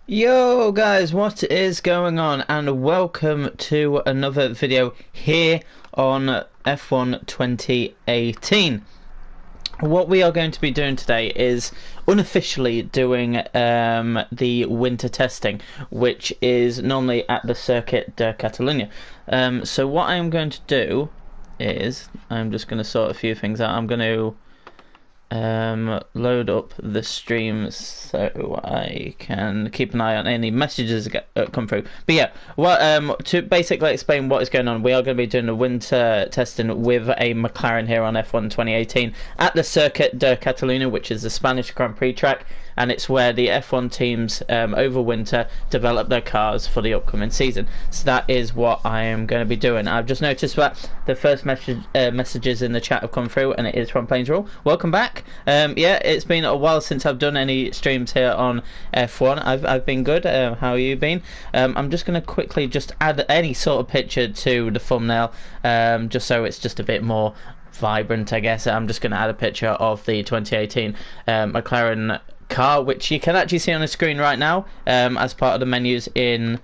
Yo guys, what is going on? And welcome to another video here on F1 2018. What we are going to be doing today is unofficially doing the winter testing, which is normally at the Circuit de Catalunya. So what I'm going to do is I'm just going to sort a few things out. I'm going to load up the stream so I can keep an eye on any messages that come through. But yeah, well, to basically explain what is going on, we are going to be doing a winter testing with a McLaren here on F1 2018 at the Circuit de Catalunya, which is the Spanish Grand Prix track, and it's where the F1 teams over winter develop their cars for the upcoming season. So that is what I am going to be doing. I've just noticed that the first messages in the chat have come through, and it is from Plains Rule. Welcome back. Yeah, it's been a while since I've done any streams here on F1. I've been good. How have you been? I'm just going to quickly just add any sort of picture to the thumbnail, just so it's just a bit more vibrant, I guess. I'm just going to add a picture of the 2018 McLaren car, which you can actually see on the screen right now, as part of the menus in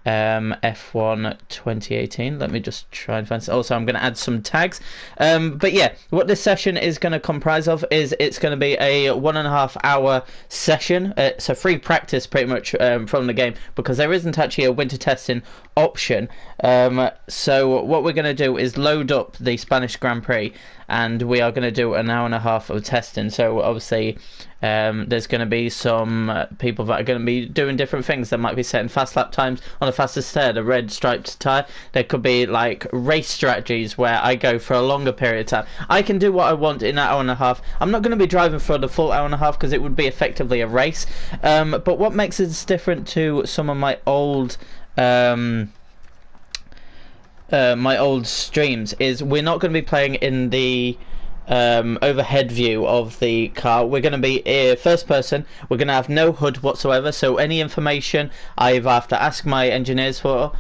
F1 2018. Let me just try and find. Also, I'm going to add some tags. But yeah, what this session is going to comprise of is it's going to be a 1.5 hour session. It's a free practice pretty much from the game, because there isn't actually a winter testing option. So what we're going to do is load up the Spanish Grand Prix, and we are going to do an hour and a half of testing. So obviously there's going to be some people that are going to be doing different things. They might be setting fast lap times on the fastest tire, the red striped tire. There could be like race strategies where I go for a longer period of time. I can do what I want in that hour and a half. I'm not going to be driving for the full hour and a half because it would be effectively a race. But what makes this different to some of my old streams is we're not going to be playing in the overhead view of the car. We're going to be first person. We're going to have no HUD whatsoever, so any information I either have to ask my engineers for,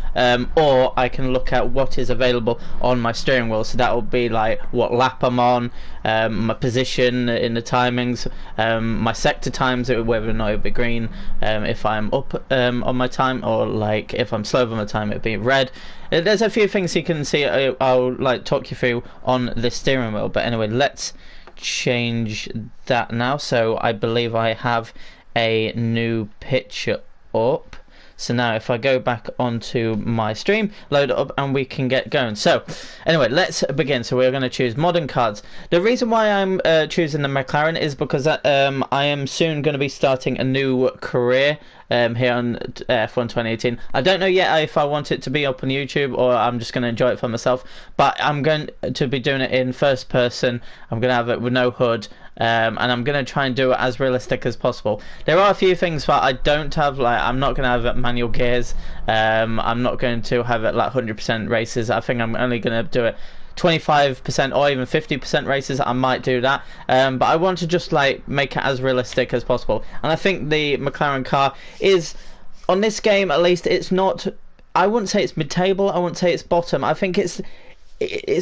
or I can look at what is available on my steering wheel. So that will be like what lap I'm on, my position in the timings, my sector times, whether or not it'll be green if I'm up on my time, or like if I'm slow on my time it'll be red. There's a few things you can see. I'll like talk you through on the steering wheel. But anyway, let's change that now. So I believe I have a new picture up. So now if I go back onto my stream, load it up, and we can get going. So anyway, let's begin. So we're going to choose modern cards. The reason why I'm choosing the McLaren is because I am soon going to be starting a new career here on F1 2018. I don't know yet if I want it to be up on YouTube or I'm just going to enjoy it for myself, but I'm going to be doing it in first person. I'm going to have it with no HUD, and I'm going to try and do it as realistic as possible. There are a few things that I don't have, like I'm not going to have manual gears, I'm not going to have it like 100% races. I think I'm only going to do it 25% or even 50% races. I might do that, but I want to just like make it as realistic as possible. And I think the McLaren car is, on this game at least, it's not, I wouldn't say it's mid-table, I wouldn't say it's bottom. I think it's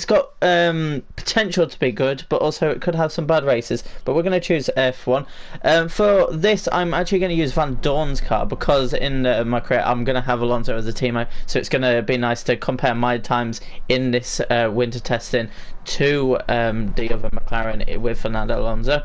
got potential to be good, but also it could have some bad races. But we're going to choose F1. For this, I'm actually going to use Van Dorn's car, because in my career I'm going to have Alonso as a teammate, so it's going to be nice to compare my times in this winter testing to the other McLaren with Fernando Alonso.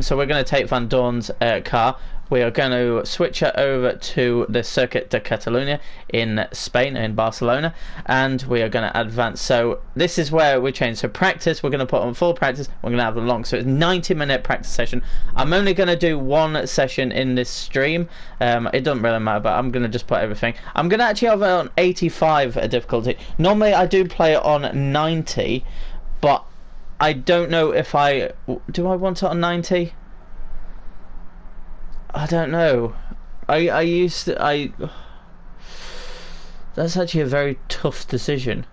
So we're going to take Van Dorn's car. We are going to switch it over to the Circuit de Catalunya in Spain, in Barcelona, and we are going to advance. So this is where we change. So practice, we're going to put on full practice. We're going to have a long, so it's 90-minute practice session. I'm only going to do one session in this stream. It doesn't really matter, but I'm going to just put everything. I'm going to actually have it on 85 difficulty. Normally I do play it on 90, but I don't know if I want it on 90. I don't know. That's actually a very tough decision.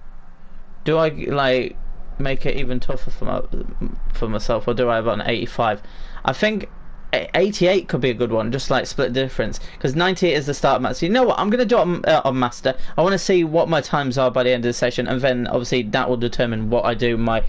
Do I like make it even tougher for myself, or do I have an 85? I think 88 could be a good one, just like split the difference, because 98 is the start of master. You know what, I'm going to do it on master. I want to see what my times are by the end of the session, and then obviously that will determine what I do my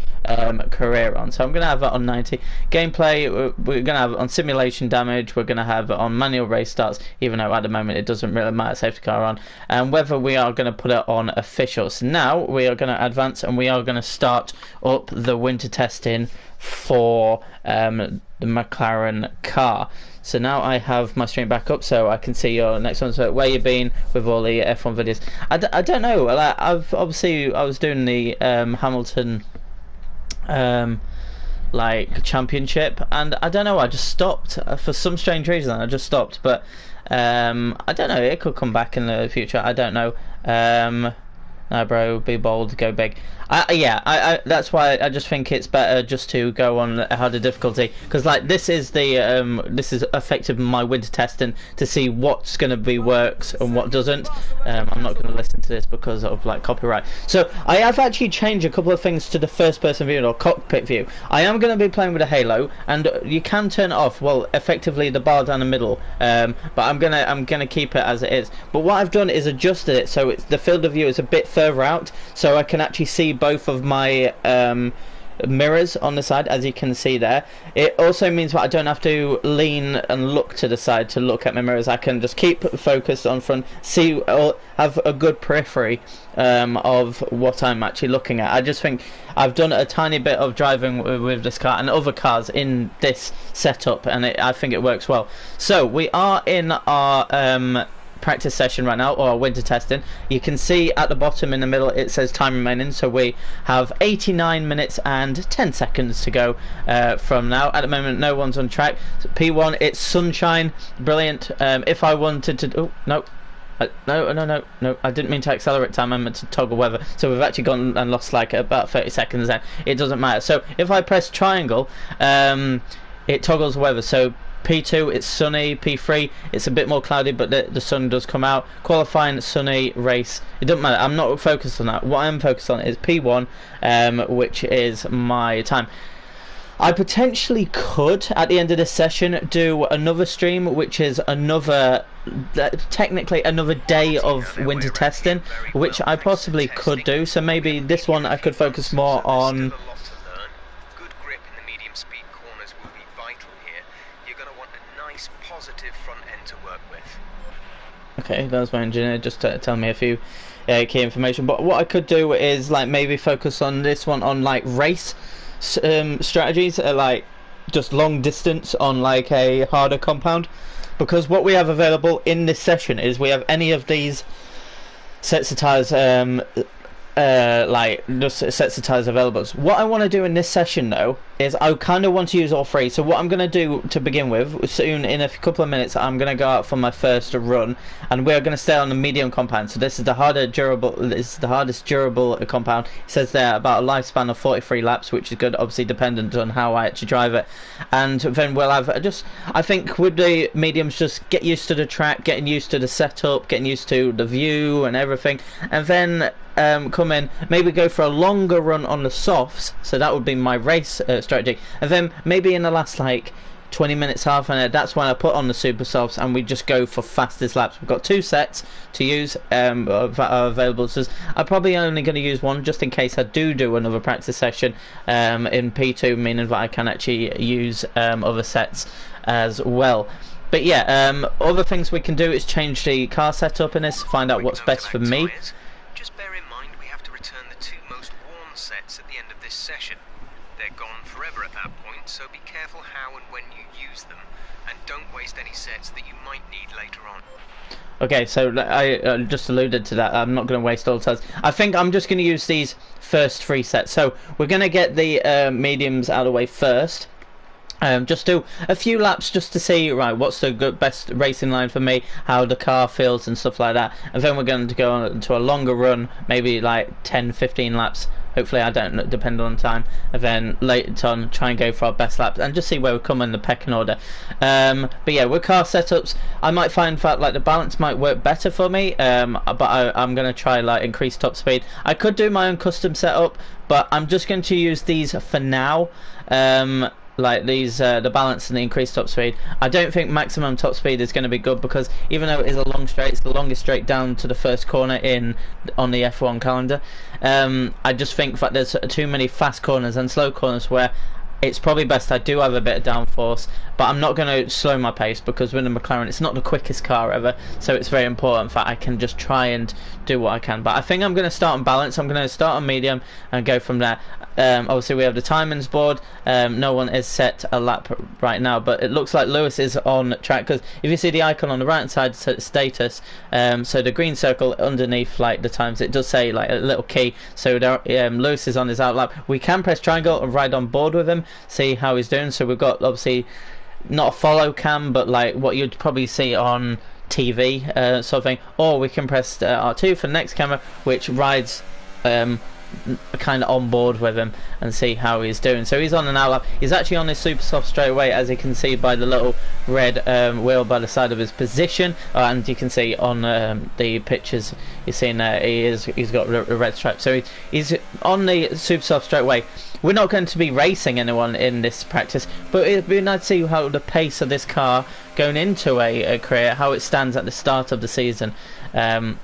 career on. So I'm going to have it on 90. Gameplay, we're going to have it on simulation damage, we're going to have it on manual race starts, even though at the moment it doesn't really matter, safety car on, and whether we are going to put it on officials. Now we are going to advance, and we are going to start up the winter testing for the McLaren car. So now I have my stream back up, so I can see your next one. So where you been with all the F1 videos? I don't know. Like, I was doing the Hamilton like championship, and I don't know. I just stopped for some strange reason. I just stopped, but I don't know. It could come back in the future. I don't know. No, bro, be bold, go big. I that's why I just think it's better just to go on a harder difficulty, because like this is effective my winter testing to see what's going to be works and what doesn't. I'm not going to listen to this because of like copyright. So I have actually changed a couple of things to the first person view or cockpit view. I am going to be playing with a halo, and you can turn it off. Well, effectively the bar down the middle, but I'm gonna keep it as it is. But what I've done is adjusted it so it's the field of view is a bit further out, so I can actually see both of my mirrors on the side, as you can see there. It also means that I don't have to lean and look to the side to look at my mirrors. I can just keep focused on front, see, or have a good periphery of what I'm actually looking at. I just think I've done a tiny bit of driving with this car and other cars in this setup, and I think it works well. So we are in our practice session right now, or winter testing. You can see at the bottom in the middle it says time remaining, so we have 89 minutes and 10 seconds to go from now. At the moment no one's on track. So P1, it's sunshine, brilliant. If I wanted to, oh no, no, I didn't mean to accelerate time, I meant to toggle weather. So we've actually gone and lost like about 30 seconds then. It doesn't matter. So if I press triangle, it toggles weather. So P2 it's sunny, P3 it's a bit more cloudy but the sun does come out. Qualifying, sunny, race, it doesn't matter. I'm not focused on that. What I'm focused on is P1, which is my time. I potentially could at the end of this session do another stream, which is another technically another day of winter testing, which I possibly could do. So maybe this one I could focus more on. Okay, that was my engineer just to tell me a few key information. But what I could do is like maybe focus on this one on like race strategies, like just long distance on like a harder compound, because what we have available in this session is we have any of these sets of tires, like just sets of tires available. So what I want to do in this session though is I kind of want to use all three. So what I'm going to do to begin with, soon in a couple of minutes I'm going to go out for my first run, and we're going to stay on the medium compound. So this is the hardest durable compound. It says there about a lifespan of 43 laps, which is good, obviously dependent on how I actually drive it. And then we'll have I think with the mediums, just get used to the track, getting used to the setup, getting used to the view and everything, and then come in, maybe go for a longer run on the softs. So that would be my race strategy, and then maybe in the last like 20 minutes, half an hour, that's when I put on the super softs and we just go for fastest laps. We've got two sets to use that are available, so I'm probably only going to use one just in case I do another practice session in P2, meaning that I can actually use other sets as well. But yeah, other things we can do is change the car setup in this, find out what's best for me. Just bear in mind we have to return the two most worn sets at the end of this session. They're gone forever at that point, so be careful how and when you use them, and don't waste any sets that you might need later on. Okay, so I just alluded to that. I'm not going to waste all time. I think I'm just going to use these first three sets. So we're going to get the mediums out of the way first. Just do a few laps just to see, right, what's the best racing line for me, how the car feels and stuff like that, and then we're going to go on to a longer run, maybe like 10-15 laps. Hopefully I don't depend on time, and then later on try and go for our best laps and just see where we come in the pecking order. But yeah, with car setups I might find that like the balance might work better for me, but I'm going to try like increase top speed. I could do my own custom setup, but I'm just going to use these for now. like these the balance and the increased top speed. I don't think maximum top speed is going to be good, because even though it is a long straight, it's the longest straight down to the first corner on the F1 calendar. I just think that there's too many fast corners and slow corners where it's probably best I do have a bit of downforce, but I'm not going to slow my pace, because with the McLaren it's not the quickest car ever, so it's very important that I can just try and do what I can. But I think I'm going to start on balance. I'm going to start on medium and go from there. Obviously we have the timings board. No one is set a lap right now, but it looks like Lewis is on track, because if you see the icon on the right hand side, status, so the green circle underneath like the times, it does say like a little key, so Lewis is on his out lap. We can press triangle and ride on board with him, see how he's doing. So we've got obviously not a follow cam, but like what you'd probably see on TV, sort of thing, or we can press R2 for the next camera, which rides kind of on board with him and see how he's doing. So he's on an outlap. He's actually on his super soft straight away, as you can see by the little red wheel by the side of his position, and you can see on the pictures you're seeing there, he's got a red stripe. So he's on the super soft straight away. We're not going to be racing anyone in this practice, but it'd be nice to see how the pace of this car going into a career, how it stands at the start of the season,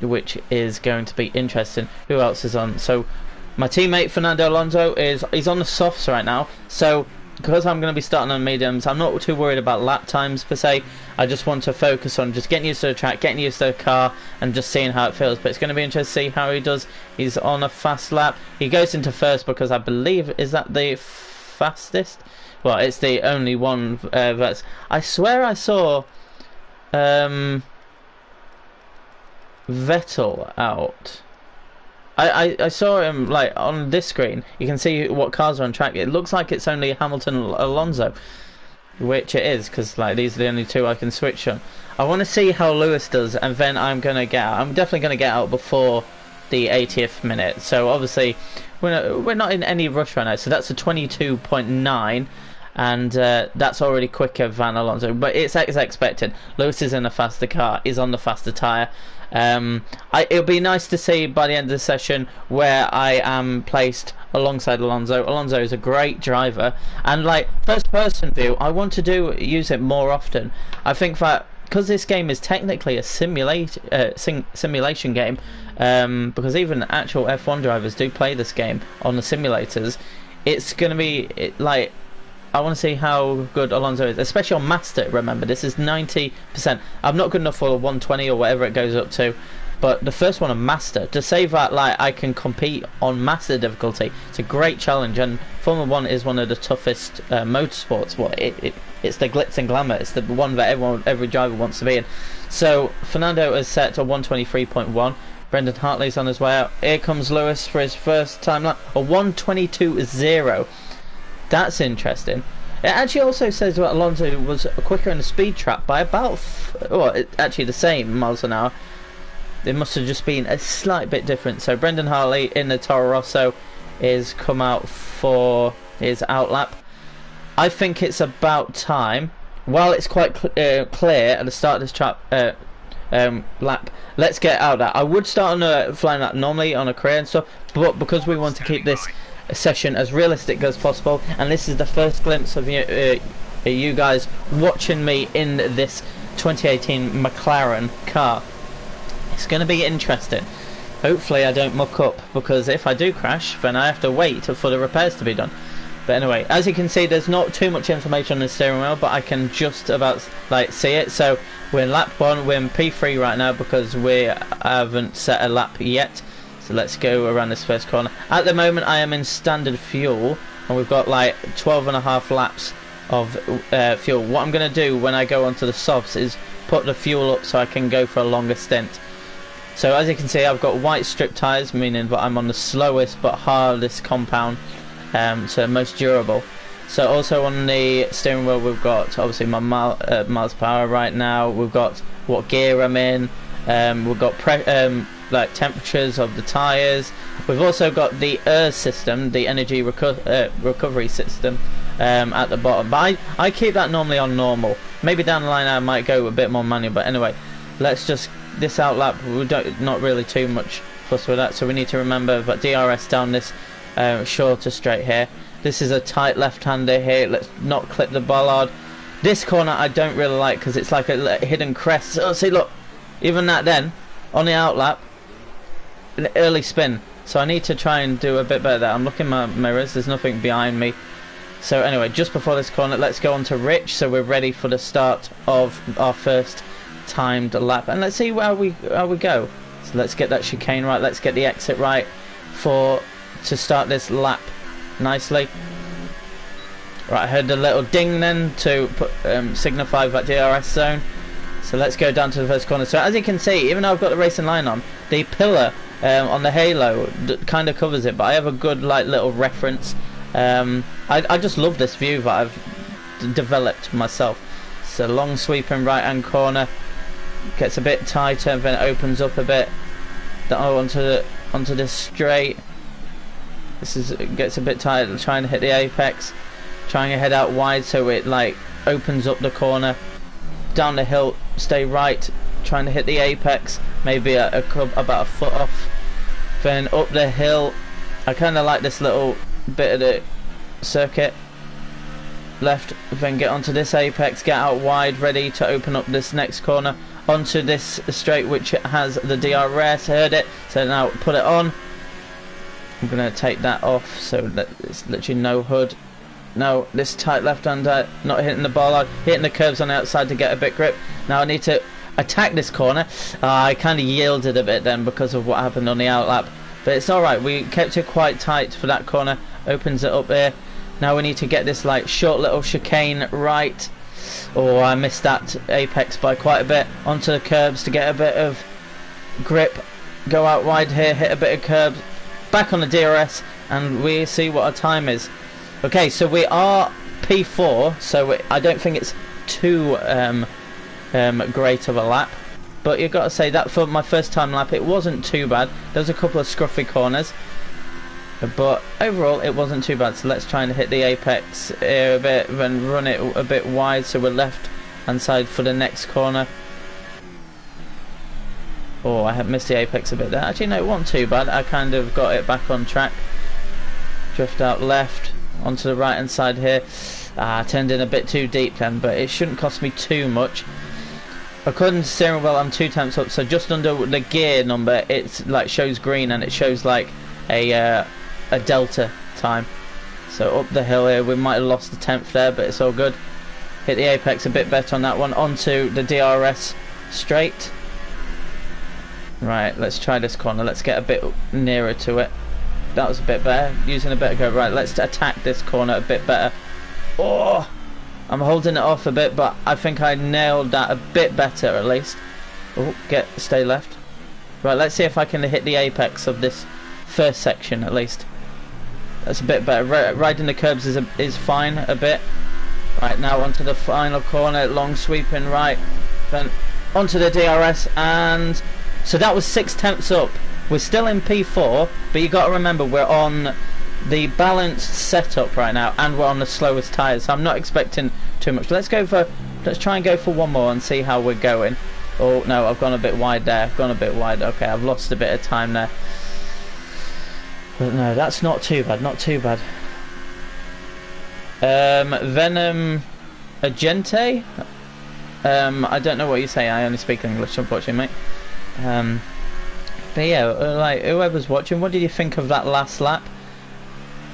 which is going to be interesting. Who else is on? So my teammate Fernando Alonso he's on the softs right now, so because I'm going to be starting on mediums, I'm not too worried about lap times per se. I just want to focus on just getting used to the track, getting used to the car, and just seeing how it feels. But it's going to be interesting to see how he does. He's on a fast lap. He goes into first because I believe, is that the fastest? Well, it's the only one that's... I swear I saw Vettel out. I saw him like on this screen. You can see what cars are on track. It looks like it's only Hamilton and Alonso, which it is, because like these are the only two I can switch on. I want to see how Lewis does, and then I'm definitely gonna get out before the 80th minute. So obviously we're not in any rush right now. So that's a 22.9. and that's already quicker than Alonso, but it's as expected. Lewis is in a faster car, is on the faster tyre. It'll be nice to see by the end of the session where I am placed alongside Alonso. Alonso is a great driver, and like first person view, I want to use it more often. I think that because this game is technically a simulation game, because even actual F1 drivers do play this game on the simulators, it's going to be like, I want to see how good Alonso is, especially on Master. Remember, this is 90%. I'm not good enough for 120 or whatever it goes up to, but the first one on Master, to say that like I can compete on Master difficulty, it's a great challenge. And Formula 1 is one of the toughest motorsports. Well, it's the glitz and glamour. It's the one that every driver wants to be in. So Fernando is set to 123.1. Brendan Hartley's on his way out. Here comes Lewis for his first time lap, a 122.0. That's interesting. It actually also says that Alonso was quicker in the speed trap by about, actually the same miles an hour. It must have just been a slight bit different. So Brendan Hartley in the Toro Rosso is come out for his outlap. I think it's about time. While it's quite clear at the start of this trap lap, let's get out of that. I would start on a flying lap normally on a career and stuff, but because we want to keep this session as realistic as possible, and this is the first glimpse of you guys watching me in this 2018 McLaren car, it's going to be interesting. Hopefully I don't muck up, because if I do crash then I have to wait for the repairs to be done. But anyway, as you can see, there's not too much information on the steering wheel, but I can just about like see it. So we're in lap 1, we're in P3 right now because we haven't set a lap yet. So let's go around this first corner. At the moment I am in standard fuel, and we've got like 12.5 laps of fuel. What I'm going to do when I go onto the softs is put the fuel up so I can go for a longer stint. So as you can see, I've got white strip tyres, meaning that I'm on the slowest but hardest compound, so most durable. So also on the steering wheel we've got obviously my miles per hour right now. We've got what gear I'm in. We've got like temperatures of the tyres. We've also got the ERS system, the energy recovery system, at the bottom. But I keep that normally on normal. Maybe down the line I might go a bit more manual. But anyway, let's just this outlap. We don't not really too much fuss with that. So we need to remember that DRS down this shorter straight here. This is a tight left-hander here. Let's not clip the bollard. This corner I don't really like because it's like a hidden crest. Oh, see, look, even that then, on the outlap, an early spin. So I need to try and do a bit better there. I'm looking at my mirrors, there's nothing behind me. So anyway, just before this corner, let's go on to Rich, so we're ready for the start of our first timed lap. And let's see how we go. So let's get that chicane right, let's get the exit right to start this lap nicely. Right, I heard the little ding then to signify that DRS zone. So let's go down to the first corner. So as you can see, even though I've got the racing line on, the pillar on the halo kind of covers it, but I have a good like little reference. I just love this view that I've developed myself. So long sweeping right hand corner, gets a bit tighter, then it opens up a bit. Onto this straight. It gets a bit tighter, trying to hit the apex. Trying to head out wide so it like opens up the corner. Down the hill, stay right, trying to hit the apex, maybe about a foot off. Then up the hill, I kind of like this little bit of the circuit. Left, then get onto this apex, get out wide, ready to open up this next corner. Onto this straight which has the DRS, heard it, so now put it on. I'm going to take that off so that it's literally no HUD. No, this tight left-hander, not hitting the bollard, hitting the curves on the outside to get a bit grip. Now I need to attack this corner. I kind of yielded a bit then because of what happened on the outlap. But it's alright, we kept it quite tight for that corner. Opens it up here. Now we need to get this like short little chicane right. Oh, I missed that apex by quite a bit. Onto the curbs to get a bit of grip. Go out wide here, hit a bit of curbs. Back on the DRS, and we see what our time is. Okay, so we are P4, so I don't think it's too great of a lap. But you've got to say that for my first time lap, it wasn't too bad. There was a couple of scruffy corners, but overall it wasn't too bad. So let's try and hit the apex here a bit, then run it a bit wide so we're left hand side for the next corner. Oh, I have missed the apex a bit there. Actually, no, it wasn't too bad. I kind of got it back on track. Drift out left. Onto the right hand side here. Turned in a bit too deep then, but it shouldn't cost me too much. According to steering wheel, I'm 2 temps up, so just under the gear number it's like shows green and it shows like a delta time. So up the hill here, we might have lost the 10th there, but it's all good. Hit the apex a bit better on that one. Onto the DRS straight. Right, let's try this corner. Let's get a bit nearer to it. That was a bit better, using a bit of go. Right, let's attack this corner a bit better. Oh, I'm holding it off a bit, but I think I nailed that a bit better at least. Oh, stay left. Right, let's see if I can hit the apex of this first section at least. That's a bit better. Riding the curbs is fine a bit. Right, now onto the final corner, long sweeping right, then onto the DRS, and so that was 6 temps up. We're still in P4, but you got to remember we're on the balanced setup right now, and we're on the slowest tyres. So I'm not expecting too much. Let's try and go for one more and see how we're going. Oh no, I've gone a bit wide there. Okay, I've lost a bit of time there. But no, that's not too bad. Not too bad. Venom Agente. I don't know what you say. I only speak English, unfortunately, mate. But yeah, like whoever's watching, what did you think of that last lap?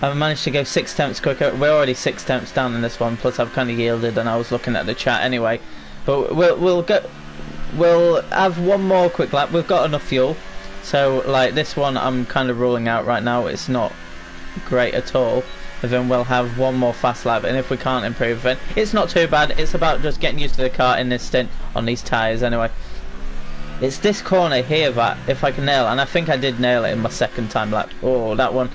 I managed to go 6 temps quicker. We're already 6 temps down in this one. Plus, I've kind of yielded, and I was looking at the chat anyway. But we'll have one more quick lap. We've got enough fuel, so like this one, I'm kind of ruling out right now. It's not great at all. And then we'll have one more fast lap, and if we can't improve, then it's not too bad. It's about just getting used to the car in this stint on these tyres anyway. It's this corner here that if I can nail, and I think I did nail it in my second time lap. Oh, that one.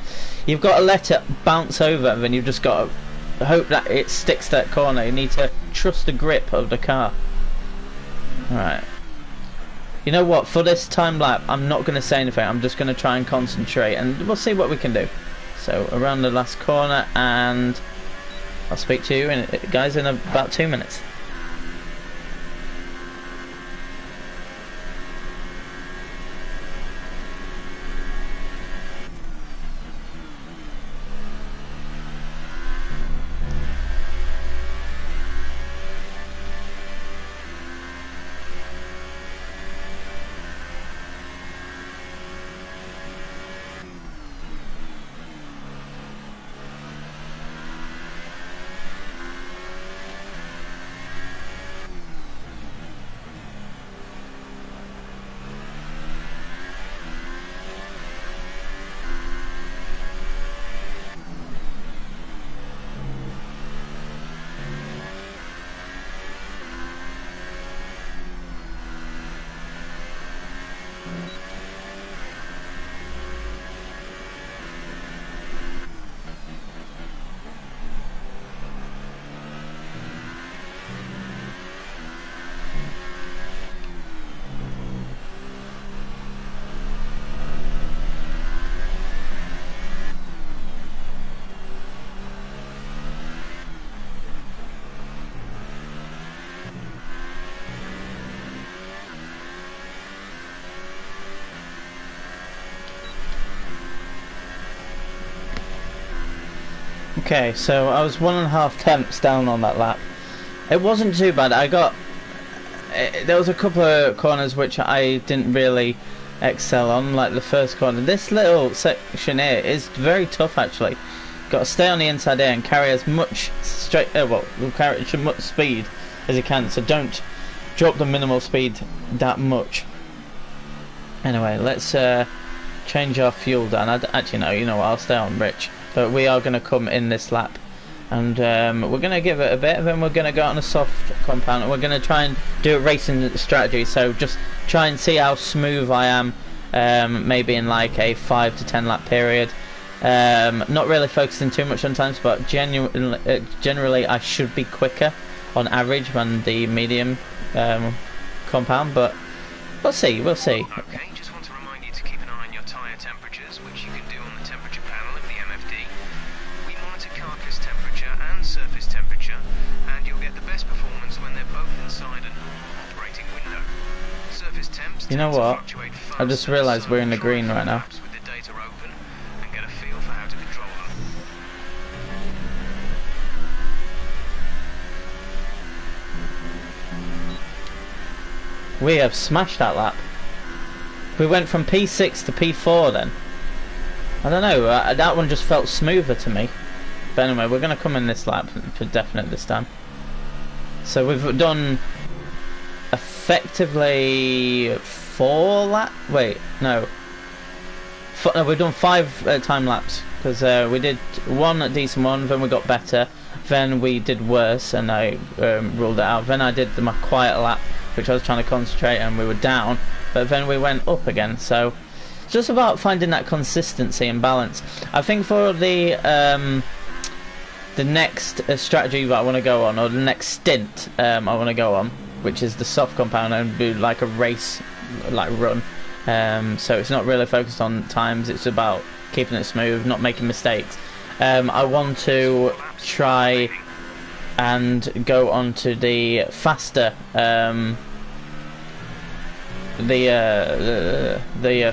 You've got to let it bounce over, and then you've just got to hope that it sticks to that corner. You need to trust the grip of the car. Alright. You know what, for this time lap, I'm not going to say anything. I'm just going to try and concentrate, and we'll see what we can do. So, around the last corner, and I'll speak to you guys in about 2 minutes. Okay, so I was 1.5 tenths down on that lap. It wasn't too bad. There was a couple of corners which I didn't really excel on, like the first corner. This little section here is very tough actually. Got to stay on the inside here and carry as much carry as much speed as you can. So don't drop the minimal speed that much. Anyway, let's change our fuel down. Actually, no, you know what? I'll stay on rich. But we are going to come in this lap, and we're going to give it a bit, and then we're going to go on a soft compound, and we're going to try and do a racing strategy. So just try and see how smooth I am, maybe in like a 5 to 10 lap period. Not really focusing too much on times, but generally I should be quicker on average than the medium compound. But we'll see. Okay, just want to remind you to keep an eye on your tyre temperatures, which you can do on the temperature panel of the MFD. We monitor carcass temperature and surface temperature, and you'll get the best performance when they're both inside an operating window. Surface temps You know tend to what? fluctuate I just faster, realised so we're in the try green and right now. laps with the data open and get a feel for how to control them. We have smashed that lap. We went from P6 to P4 then. I don't know, that one just felt smoother to me. But anyway, we're going to come in this lap for definite this time. So we've done effectively 4 laps. Wait, no. We've done 5 time laps. Because we did one decent one, then we got better. Then we did worse and I ruled it out. Then I did my quiet lap, which I was trying to concentrate, and we were down, but then we went up again. So it's just about finding that consistency and balance. I think for the next strategy that I want to go on, or the next stint I want to go on, which is the soft compound, and do like a race like run. So it's not really focused on times, it's about keeping it smooth, not making mistakes. I want to try and go on to the faster the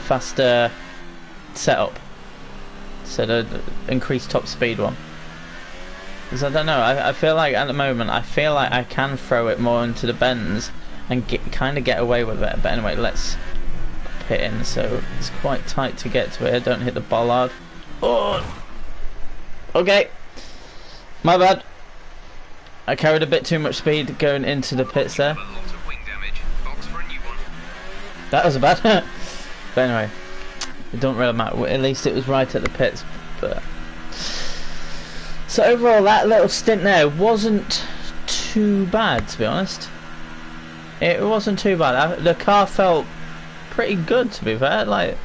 faster setup, so the increased top speed one. Because I don't know, I feel like at the moment I feel like I can throw it more into the bends and kind of get away with it. But anyway, let's pit in. So it's quite tight to get to it. Don't hit the bollard. Oh, okay, my bad. I carried a bit too much speed going into the pits there. That was bad. But anyway, it don't really matter. At least it was right at the pits. But so overall, that little stint there wasn't too bad, to be honest. It wasn't too bad. The car felt pretty good, to be fair. Like,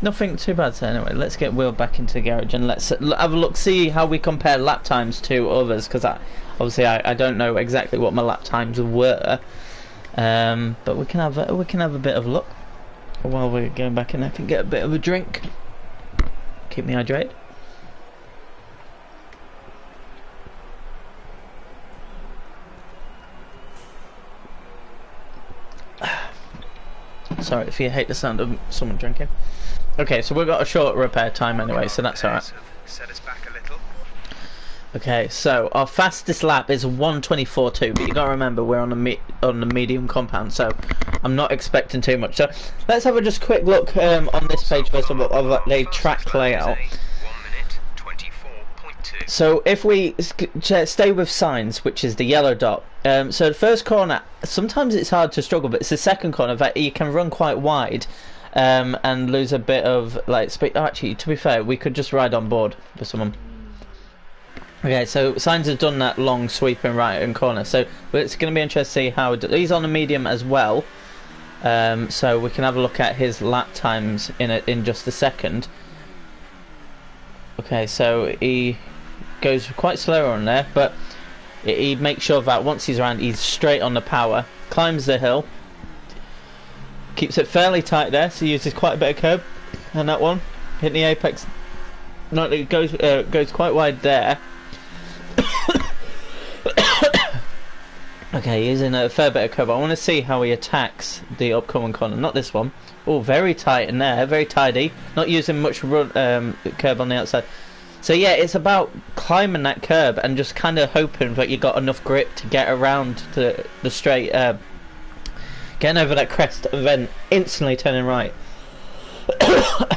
nothing too bad. So anyway, let's get Will back into the garage and let's have a look, see how we compare lap times to others. Because obviously I don't know exactly what my lap times were. But we can have a bit of a look while we're going back in. I can get a bit of a drink, keep me hydrated. Sorry if you hate the sound of someone drinking. Okay, so we've got a short repair time anyway, so that's alright. Set us back a little. Okay, so our fastest lap is 1:24.2, but you gotta remember we're on the medium compound, so I'm not expecting too much. So let's have a just quick look on this page first of the track layout. 1:24.2. So if we stay with signs, which is the yellow dot, so the first corner, sometimes it's hard to struggle, but it's the second corner that you can run quite wide and lose a bit of like speed. Oh, actually, to be fair, we could just ride on board for someone. Okay, so Sainz has done that long sweeping right-hand corner, so it's going to be interesting to see how he's on a medium as well. So we can have a look at his lap times in just a second. Okay, so he goes quite slow on there, but he makes sure that once he's around, he's straight on the power, climbs the hill, keeps it fairly tight there, so he uses quite a bit of curb, and that one hit the apex. No, it goes quite wide there. Okay, he's in a fair bit of curb. I want to see how he attacks the upcoming corner. Not this one. Oh, very tight in there, very tidy. Not using much curb on the outside. So yeah, it's about climbing that curb and just kind of hoping that you got enough grip to get around the straight, getting over that crest and then instantly turning right.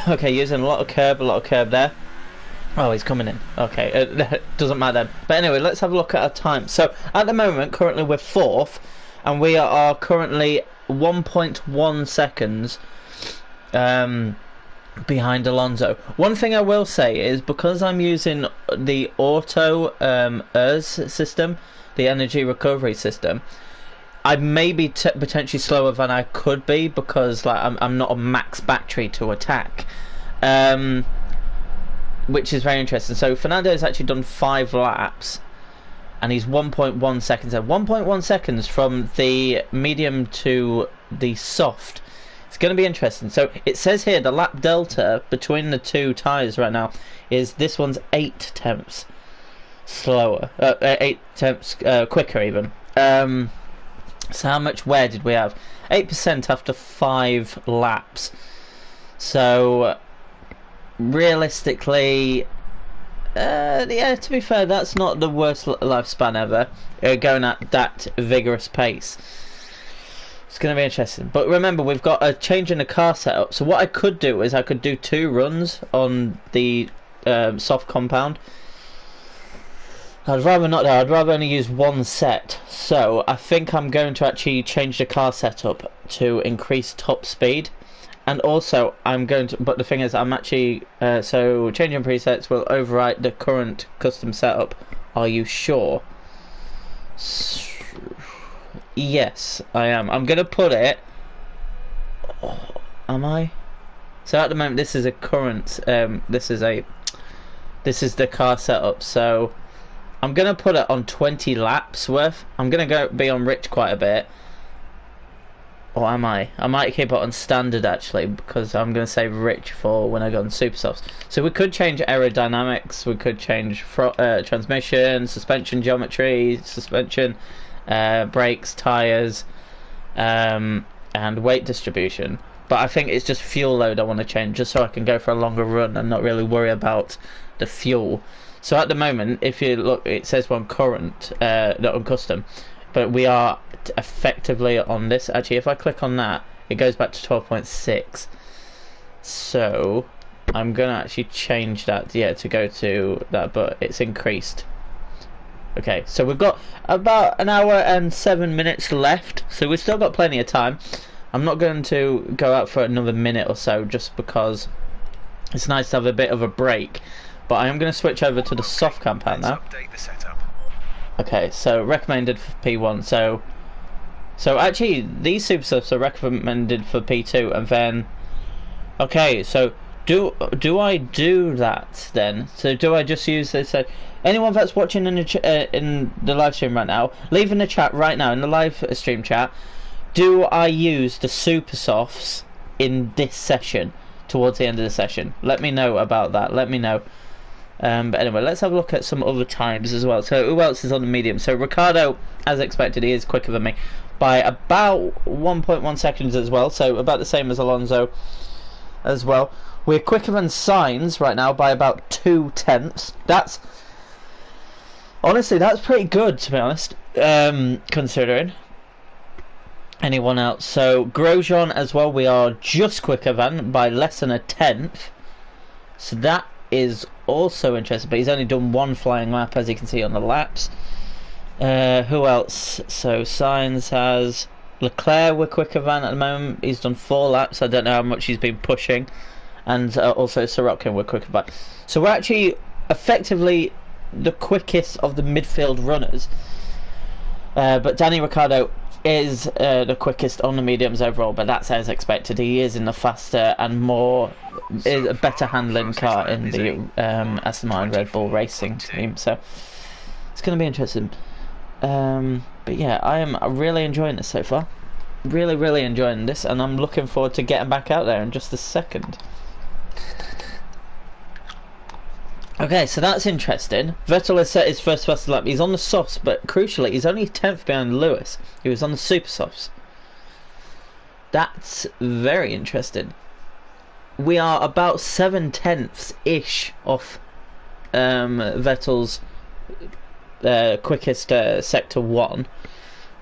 Okay, using a lot of curb there. Oh, he's coming in. Okay, doesn't matter then. But anyway, let's have a look at our time. So at the moment, currently we're 4th, and we are currently 1.1 seconds behind Alonso. One thing I will say is, because I'm using the auto ERS system, the energy recovery system, I may be potentially slower than I could be, because like I'm not a max battery to attack, which is very interesting. So Fernando has actually done 5 laps, and he's 1.1 seconds. 1.1 seconds from the medium to the soft. It's going to be interesting. So it says here the lap delta between the two tyres right now is, this one's 8 tenths slower, 8 tenths quicker even. So how much wear did we have? 8% after 5 laps. So realistically, yeah, to be fair, that's not the worst lifespan ever, going at that vigorous pace. It's going to be interesting. But remember, we've got a change in the car setup. So what I could do is I could do 2 runs on the soft compound. I'd rather not though. I'd rather only use 1 set. So I think I'm going to actually change the car setup to increase top speed. And also I'm going to, but the thing is, I'm actually so changing presets will overwrite the current custom setup. Are you sure? Yes, I am. I'm going to put it, am I? So at the moment this is a current this is the car setup. So I'm going to put it on 20 laps worth. I'm going to be on rich quite a bit. Or am I? I might keep it on standard actually, because I'm going to save rich for when I go on super softs. So we could change aerodynamics, we could change transmission, suspension geometry, suspension, brakes, tyres, and weight distribution. But I think it's just fuel load I want to change, just so I can go for a longer run and not really worry about the fuel. So at the moment, if you look, it says we're on current, not on custom, but we are effectively on this. Actually, if I click on that, it goes back to 12.6. So I'm gonna actually change that, yeah, to go to that, but it's increased. Okay, so we've got about 1 hour and 7 minutes left, so we've still got plenty of time. I'm not going to go out for another minute or so, just because it's nice to have a bit of a break. But I am going to switch over to the soft compound now. Update the setup. Okay, so recommended for P1. So actually these super softs are recommended for P2, and then okay, so do I do that then? So do I just use this? Anyone that's watching in the live stream right now, leave in the chat right now, in the live stream chat, do I use the super softs in this session towards the end of the session? Let me know about that. Let me know. But anyway, let's have a look at some other times as well. So who else is on the medium? So Ricardo, as expected, he is quicker than me by about 1.1 seconds as well, so about the same as Alonso as well. We're quicker than Sainz right now by about 2 tenths. That's honestly, that's pretty good, to be honest, considering anyone else. So Grosjean as well, we are just quicker than by less than 1/10. So that is also interesting, but he's only done 1 flying lap, as you can see on the laps. Who else? So Sainz has Leclerc, we're quicker than at the moment. He's done 4 laps. I don't know how much he's been pushing. And also Sorokin, we're quicker than. So we're actually effectively the quickest of the midfield runners. But Danny Ricciardo is the quickest on the mediums overall, but that's as expected. He is in the faster and more, is a better handling car in the Aston Martin Red Bull Racing team. So it's going to be interesting. But yeah, I am really enjoying this so far. Really enjoying this, and I'm looking forward to getting back out there in just a second. Okay, so that's interesting. Vettel has set his first fastest lap. He's on the softs, but crucially, he's only 10th behind Lewis, who was on the super softs. That's very interesting. We are about 7/10-ish off Vettel's quickest sector 1.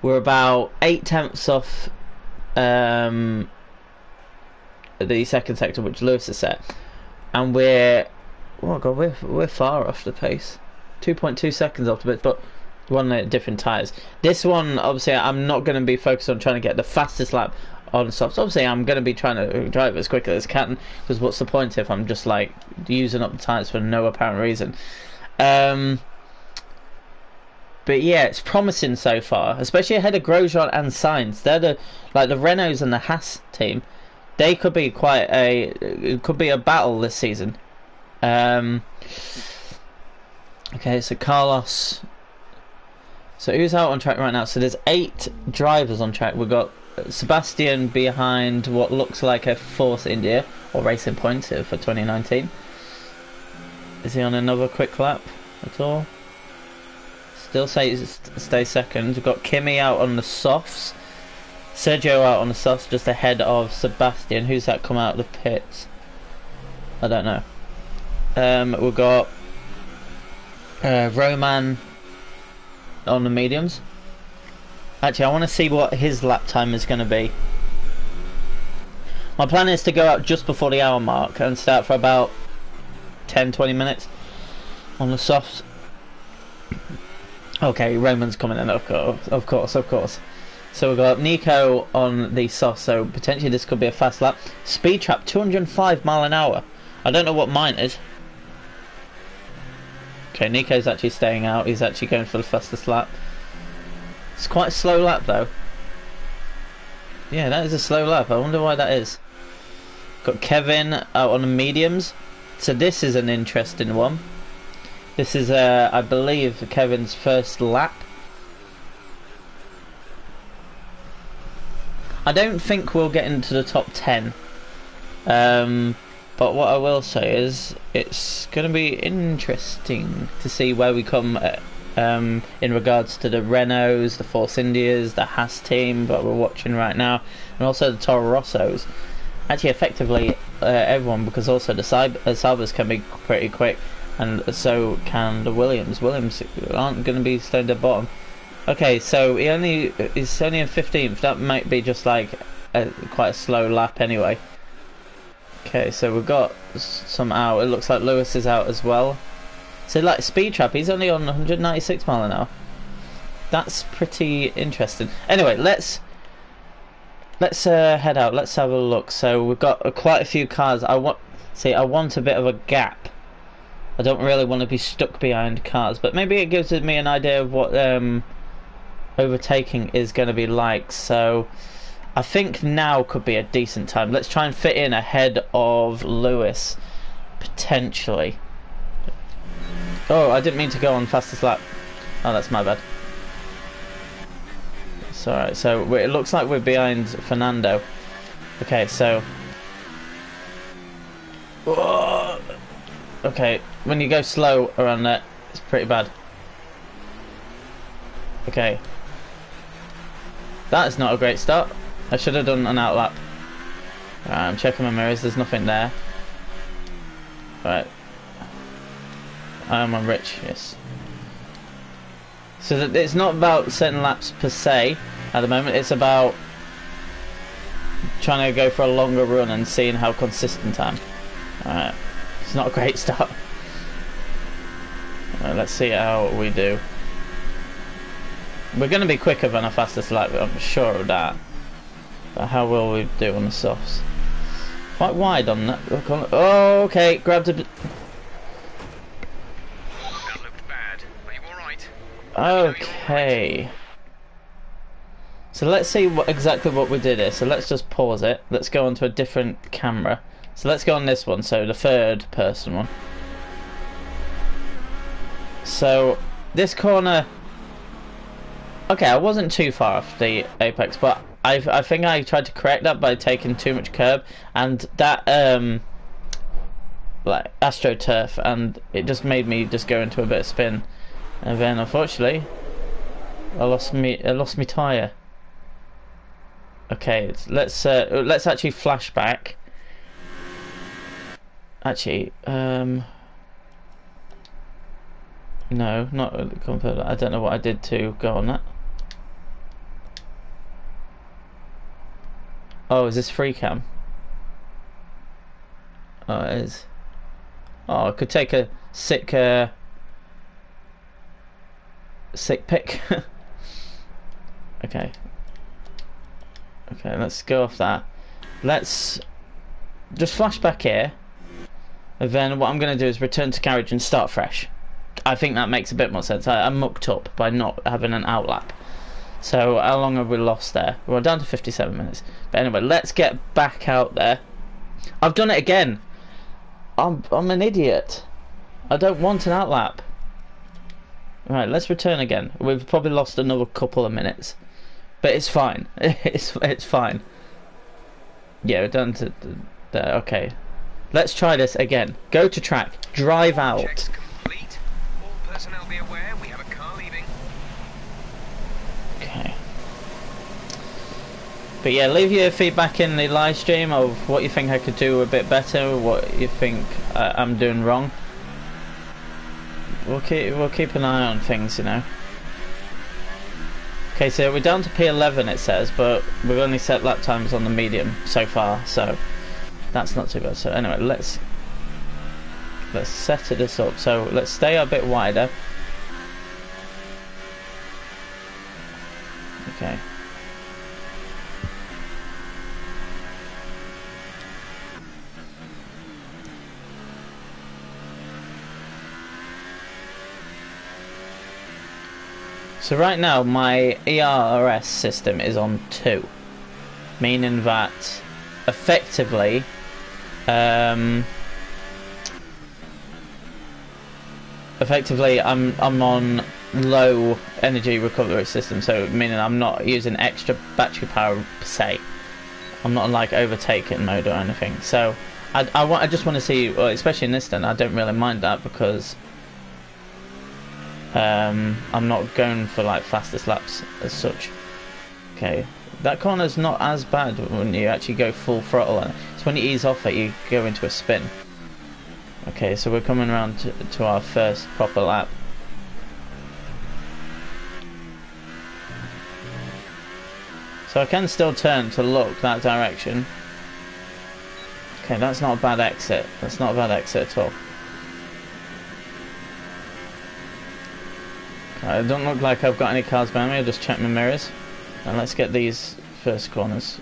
We're about 8/10 off the second sector, which Lewis has set, and we're we're far off the pace. 2.2 seconds off the pace, but one at different tyres. This one, obviously, I'm not going to be focused on trying to get the fastest lap on softs. Obviously, I'm going to be trying to drive as quickly as I can, because what's the point if I'm just like using up the tyres for no apparent reason? But yeah, it's promising so far, especially ahead of Grosjean and Sainz. They're the Renaults and the Haas team. They could be it could be a battle this season. Okay, so Carlos. So who's out on track right now? So there's 8 drivers on track. We've got Sebastian behind what looks like a Force India or Racing Point for 2019. Is he on another quick lap at all? Still stay second. We've got Kimi out on the softs. Sergio out on the softs, just ahead of Sebastian. Who's that come out of the pits? I don't know. We've got Roman on the mediums. Actually, I want to see what his lap time is going to be. My plan is to go out just before the hour mark and start for about 10-20 minutes on the softs. Okay, Roman's coming in, of course. So we've got Nico on the soft, so potentially this could be a fast lap. Speed trap, 205 mile an hour. I don't know what mine is. Okay, Nico's actually staying out. He's actually going for the fastest lap. It's quite a slow lap though. Yeah, that is a slow lap. I wonder why that is. Got Kevin out on the mediums. So this is an interesting one. This is, I believe, Kevin's first lap. I don't think we'll get into the top 10. But what I will say is it's going to be interesting to see where we come in regards to the Renaults, the Force Indias, the Haas team that we're watching right now, and also the Toro Rossos. Actually, effectively everyone, because also the Saubers can be pretty quick, and so can the Williams. Williams aren't going to be staying at the bottom. Okay, so he's only in 15th. That might be just like quite a slow lap anyway. Okay, so we've got some out. It looks like Lewis is out as well. So like speed trap, he's only on 196 mile an hour. That's pretty interesting. Anyway, let's head out. Let's have a look. So we've got quite a few cars. I want a bit of a gap. I don't really want to be stuck behind cars, but maybe it gives me an idea of what overtaking is going to be like. So I think now could be a decent time. Let's try and fit in ahead of Lewis, potentially. Oh, I didn't mean to go on fastest lap. Oh, that's my bad. It's alright, so it looks like we're behind Fernando. Okay, so... Whoa. Okay, when you go slow around there, it's pretty bad. Okay. That is not a great start. I should have done an outlap. I'm checking my mirrors, there's nothing there. Right. I am on Rich, yes. So that it's not about setting laps per se at the moment, it's about trying to go for a longer run and seeing how consistent I am. Alright. It's not a great start. Right, let's see how we do. We're going to be quicker than our fastest lap, I'm sure of that. But how will we do on the softs? Quite wide on that. Oh, okay, grabbed a bit. That looked bad. Are you alright? Okay. So let's see exactly what we did here. So let's just pause it. Let's go onto a different camera. So let's go on this one, so the third person one. So this corner, okay, I wasn't too far off the apex, but I think I tried to correct that by taking too much curb, and that like AstroTurf, and it just made me just go into a bit of spin, and then unfortunately I lost me tyre. Okay, let's actually flash back. Actually, No, not confirmed. I don't know what I did to go on that. Oh, is this free cam? Oh, it is. Oh, I could take a sick pic. Okay. Okay, let's go off that. Let's just flash back here. And then what I'm going to do is return to garage and start fresh. I think that makes a bit more sense. I mucked up by not having an outlap. So how long have we lost there? We're down to 57 minutes. But anyway, let's get back out there. I've done it again. I'm an idiot. I don't want an outlap. Right, let's return again. We've probably lost another couple of minutes. But it's fine. It's fine. Yeah, we're done to there. Okay. Let's try this again. Go to track. Drive out. Checks complete. All personnel be aware we have a car leaving. Okay. But yeah, leave your feedback in the live stream of what you think I could do a bit better, what you think I'm doing wrong. We'll keep an eye on things, you know. Okay, so we're down to P11 it says, but we've only set lap times on the medium so far, so that's not too bad. So anyway, let's set this up. So let's stay a bit wider. Okay. So right now my ERS system is on 2, meaning that effectively I'm on low energy recovery system, so meaning I'm not using extra battery power per se. I'm not in like overtaking mode or anything. So I just want to see, well, especially in this then, I don't really mind that because I'm not going for like fastest laps as such. Okay, that corner's not as bad when you actually go full throttle. It's when you ease off it you go into a spin. Okay, so we're coming around to our first proper lap. So I can still turn to look that direction. Okay, that's not a bad exit. That's not a bad exit at all. It don't look like I've got any cars behind me. I'll just check my mirrors. And let's get these first corners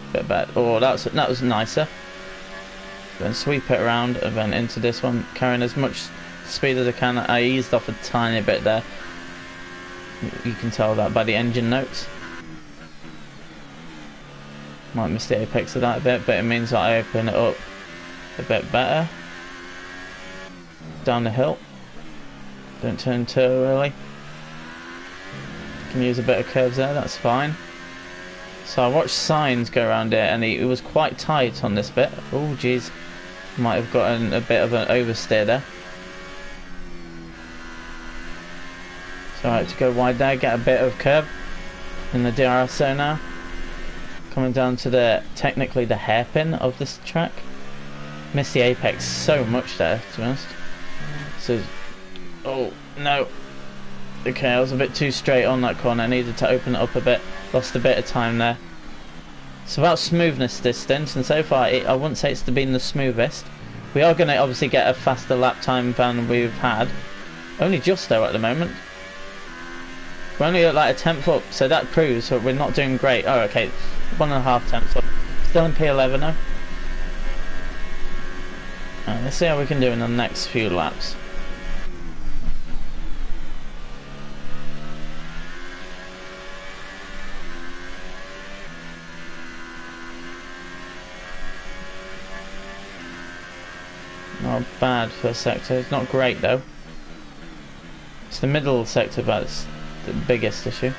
a bit better. Oh, that was nicer. Then sweep it around and then into this one, carrying as much speed as I can. I eased off a tiny bit there. You can tell that by the engine notes. Might miss the apex of that a bit, but it means that I open it up a bit better. Down the hill. Don't turn too early. Can use a bit of curves there, that's fine. So I watched signs go around it and it was quite tight on this bit. Oh jeez, might have gotten a bit of an oversteer there. So I had to go wide there, get a bit of curve in the DRS zone now. Coming down to technically the hairpin of this track. Missed the apex so much there, to be honest. So, oh no. Okay, I was a bit too straight on that corner. I needed to open it up a bit. Lost a bit of time there. It's about smoothness this stint, and so far I wouldn't say it's been the smoothest. We are going to obviously get a faster lap time than we've had. Only just though at the moment. We're only at like a 10th up, so that proves that we're not doing great. Oh, okay, 1.5 tenths up. Still in P11 now. Alright, let's see how we can do in the next few laps. Not bad for a sector, it's not great though. It's the middle sector that's the biggest issue.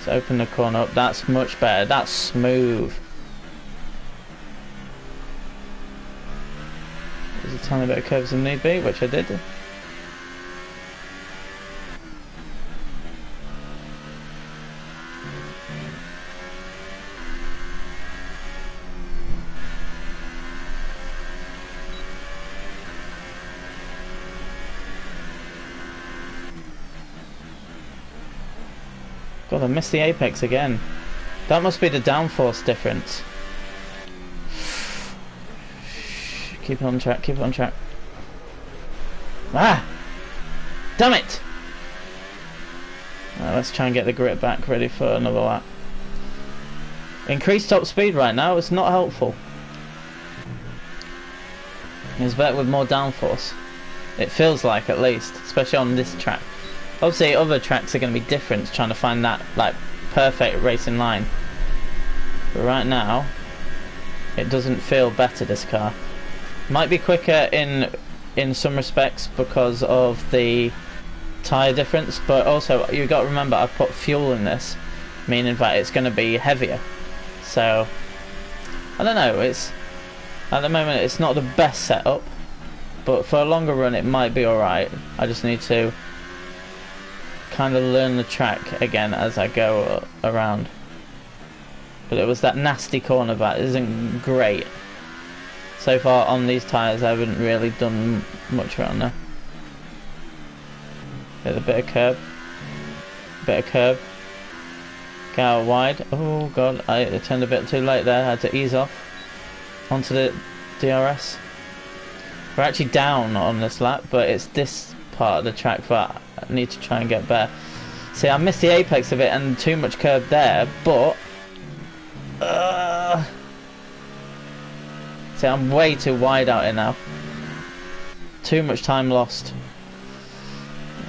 So open the corner up, that's much better, that's smooth. There's a tiny bit of curves in need be, which I did. God, I missed the apex again. That must be the downforce difference. Keep it on track, keep it on track. Ah! Damn it! Right, let's try and get the grip back ready for another lap. Increased top speed right now, it's not helpful. It's better with more downforce. It feels like, at least, especially on this track. Obviously other tracks are going to be different, trying to find that like perfect racing line. But right now, it doesn't feel better, this car. Might be quicker in some respects because of the tyre difference, but also you've got to remember I've put fuel in this, meaning that it's going to be heavier. So I don't know, it's at the moment it's not the best setup, but for a longer run it might be alright. I just need to kind of learn the track again as I go around. But it was that nasty corner that isn't great. So far on these tyres I haven't really done much around there. There's a bit of curb. Bit of curb. Get out wide. Oh god, I turned a bit too late there. I had to ease off onto the DRS. We're actually down on this lap, but it's this part of the track that I need to try and get better. See, I missed the apex of it and too much curb there, but see, I'm way too wide out here now. Too much time lost.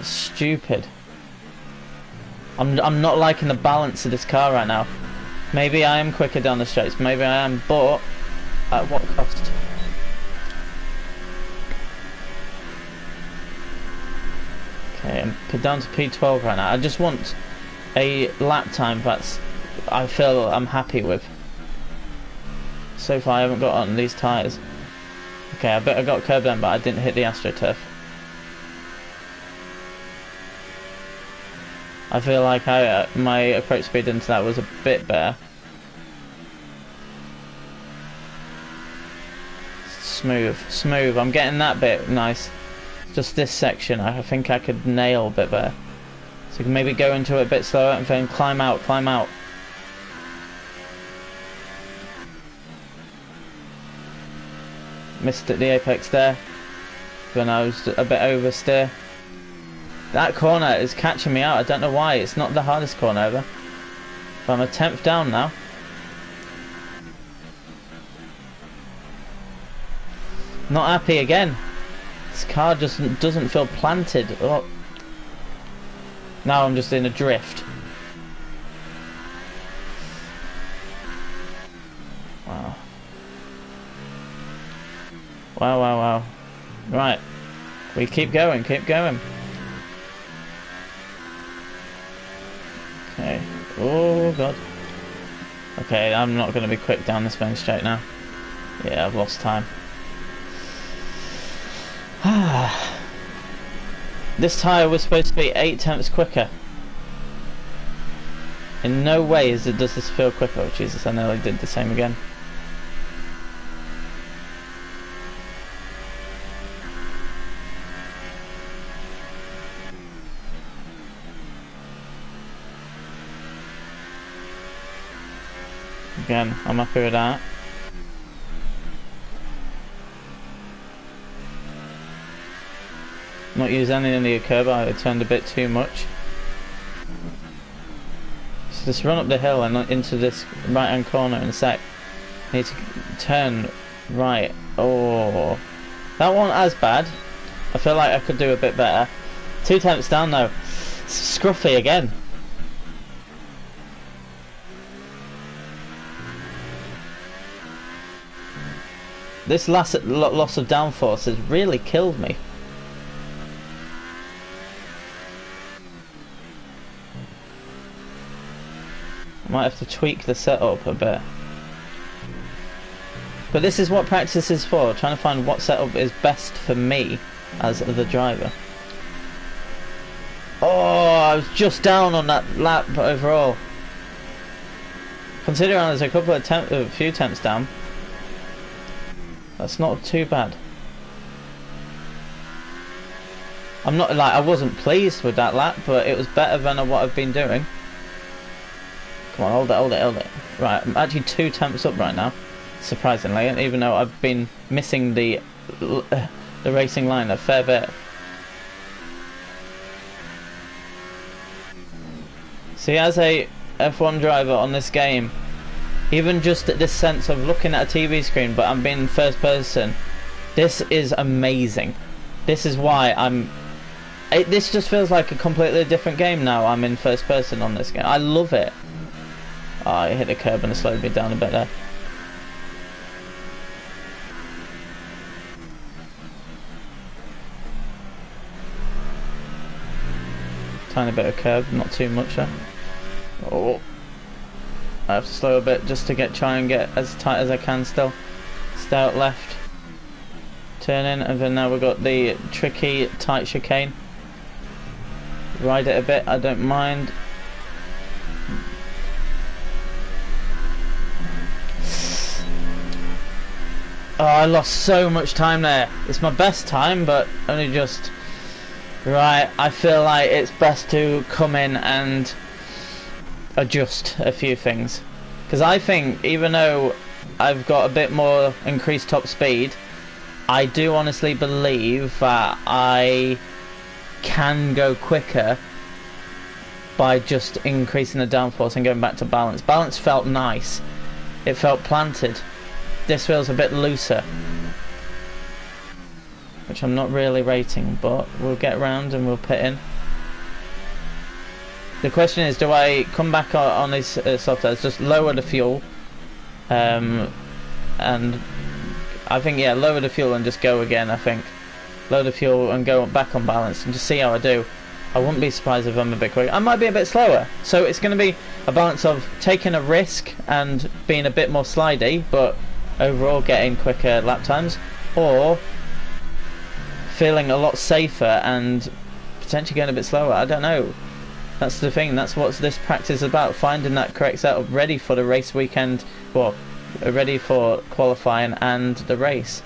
Stupid. I'm not liking the balance of this car right now. Maybe I am quicker down the straights, maybe I am, but at what cost? Okay, I'm down to P12 right now. I just want a lap time that's I feel I'm happy with. So far I haven't got on these tyres. Okay, I bet I got curb then, but I didn't hit the AstroTurf. I feel like my approach speed into that was a bit better. Smooth, smooth. I'm getting that bit nice. Just this section I think I could nail a bit better. So you can maybe go into it a bit slower and then climb out, climb out. Missed the apex there. Then I was a bit oversteer. That corner is catching me out. I don't know why. It's not the hardest corner ever. But I'm a 10th down now. Not happy again. This car just doesn't feel planted. Oh. Now I'm just in a drift. Wow. Wow, wow, wow. Right. We keep going, keep going. Okay. Oh, God. Okay, I'm not going to be quick down this main straight now. Yeah, I've lost time. This tyre was supposed to be 8/10 quicker. In no way does this feel quicker. Oh, Jesus, I nearly did the same again. Again, I'm happy with that. Not use any of the curb, I turned a bit too much. So just run up the hill and into this right hand corner in a sec. Need to turn right. Oh, that wasn't as bad. I feel like I could do a bit better. 2/10 down though. Scruffy again. This last loss of downforce has really killed me. I might have to tweak the setup a bit. But this is what practice is for, trying to find what setup is best for me as the driver. Oh, I was just down on that lap overall. Considering there's a couple of a few temps down, that's not too bad. I'm not like I wasn't pleased with that lap, but it was better than what I've been doing. Come on, hold it, hold it, hold it. Right, I'm actually 2 temps up right now, surprisingly, even though I've been missing the racing line a fair bit. See, as a F1 driver on this game, even just this sense of looking at a TV screen, but I'm being first person, this is amazing. This is why this just feels like a completely different game now. I'm in first person on this game. I love it. Oh, I hit the curb and it slowed me down a bit there. Tiny bit of curb, not too much there. Oh, I have to slow a bit just to try and get as tight as I can still. Stay out left. Turn in, and then now we've got the tricky tight chicane. Ride it a bit, I don't mind. Oh, I lost so much time there. It's my best time, but only just... Right, I feel like it's best to come in and adjust a few things. Because I think, even though I've got a bit more increased top speed, I do honestly believe that I can go quicker by just increasing the downforce and going back to balance. Balance felt nice. It felt planted. This feels a bit looser, which I'm not really rating, but we'll get around and we'll pit in. The question is, do I come back on these soft airs, just lower the fuel, and I think, yeah, lower the fuel and just go again. I think lower the fuel and go back on balance and just see how I do. I wouldn't be surprised if I'm a bit quicker. I might be a bit slower, so it's going to be a balance of taking a risk and being a bit more slidey, but overall getting quicker lap times, or feeling a lot safer and potentially going a bit slower. I don't know. That's the thing. That's what this practice is about, finding that correct setup ready for the race weekend, well, ready for qualifying and the race.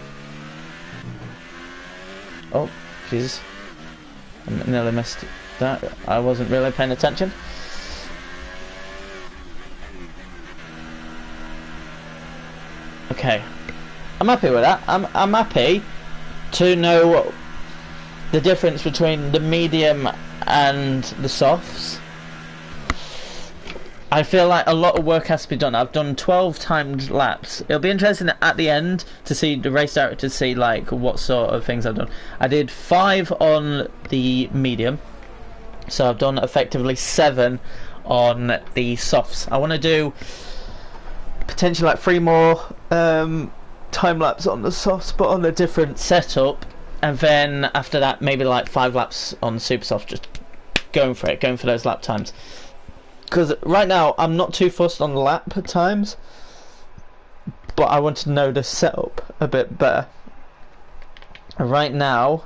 Oh, Jesus. I nearly missed that. I wasn't really paying attention. Okay, I'm happy with that. I'm happy to know the difference between the medium and the softs. I feel like a lot of work has to be done. I've done 12 timed laps. It'll be interesting at the end to see the race director, to see like what sort of things I've done. I did 5 on the medium, so I've done effectively 7 on the softs. I want to do potentially like 3 more time laps on the softs, but on a different setup, and then after that maybe like 5 laps on super soft, just going for it, going for those lap times. Because right now I'm not too fussed on lap times, but I want to know the setup a bit better. Right now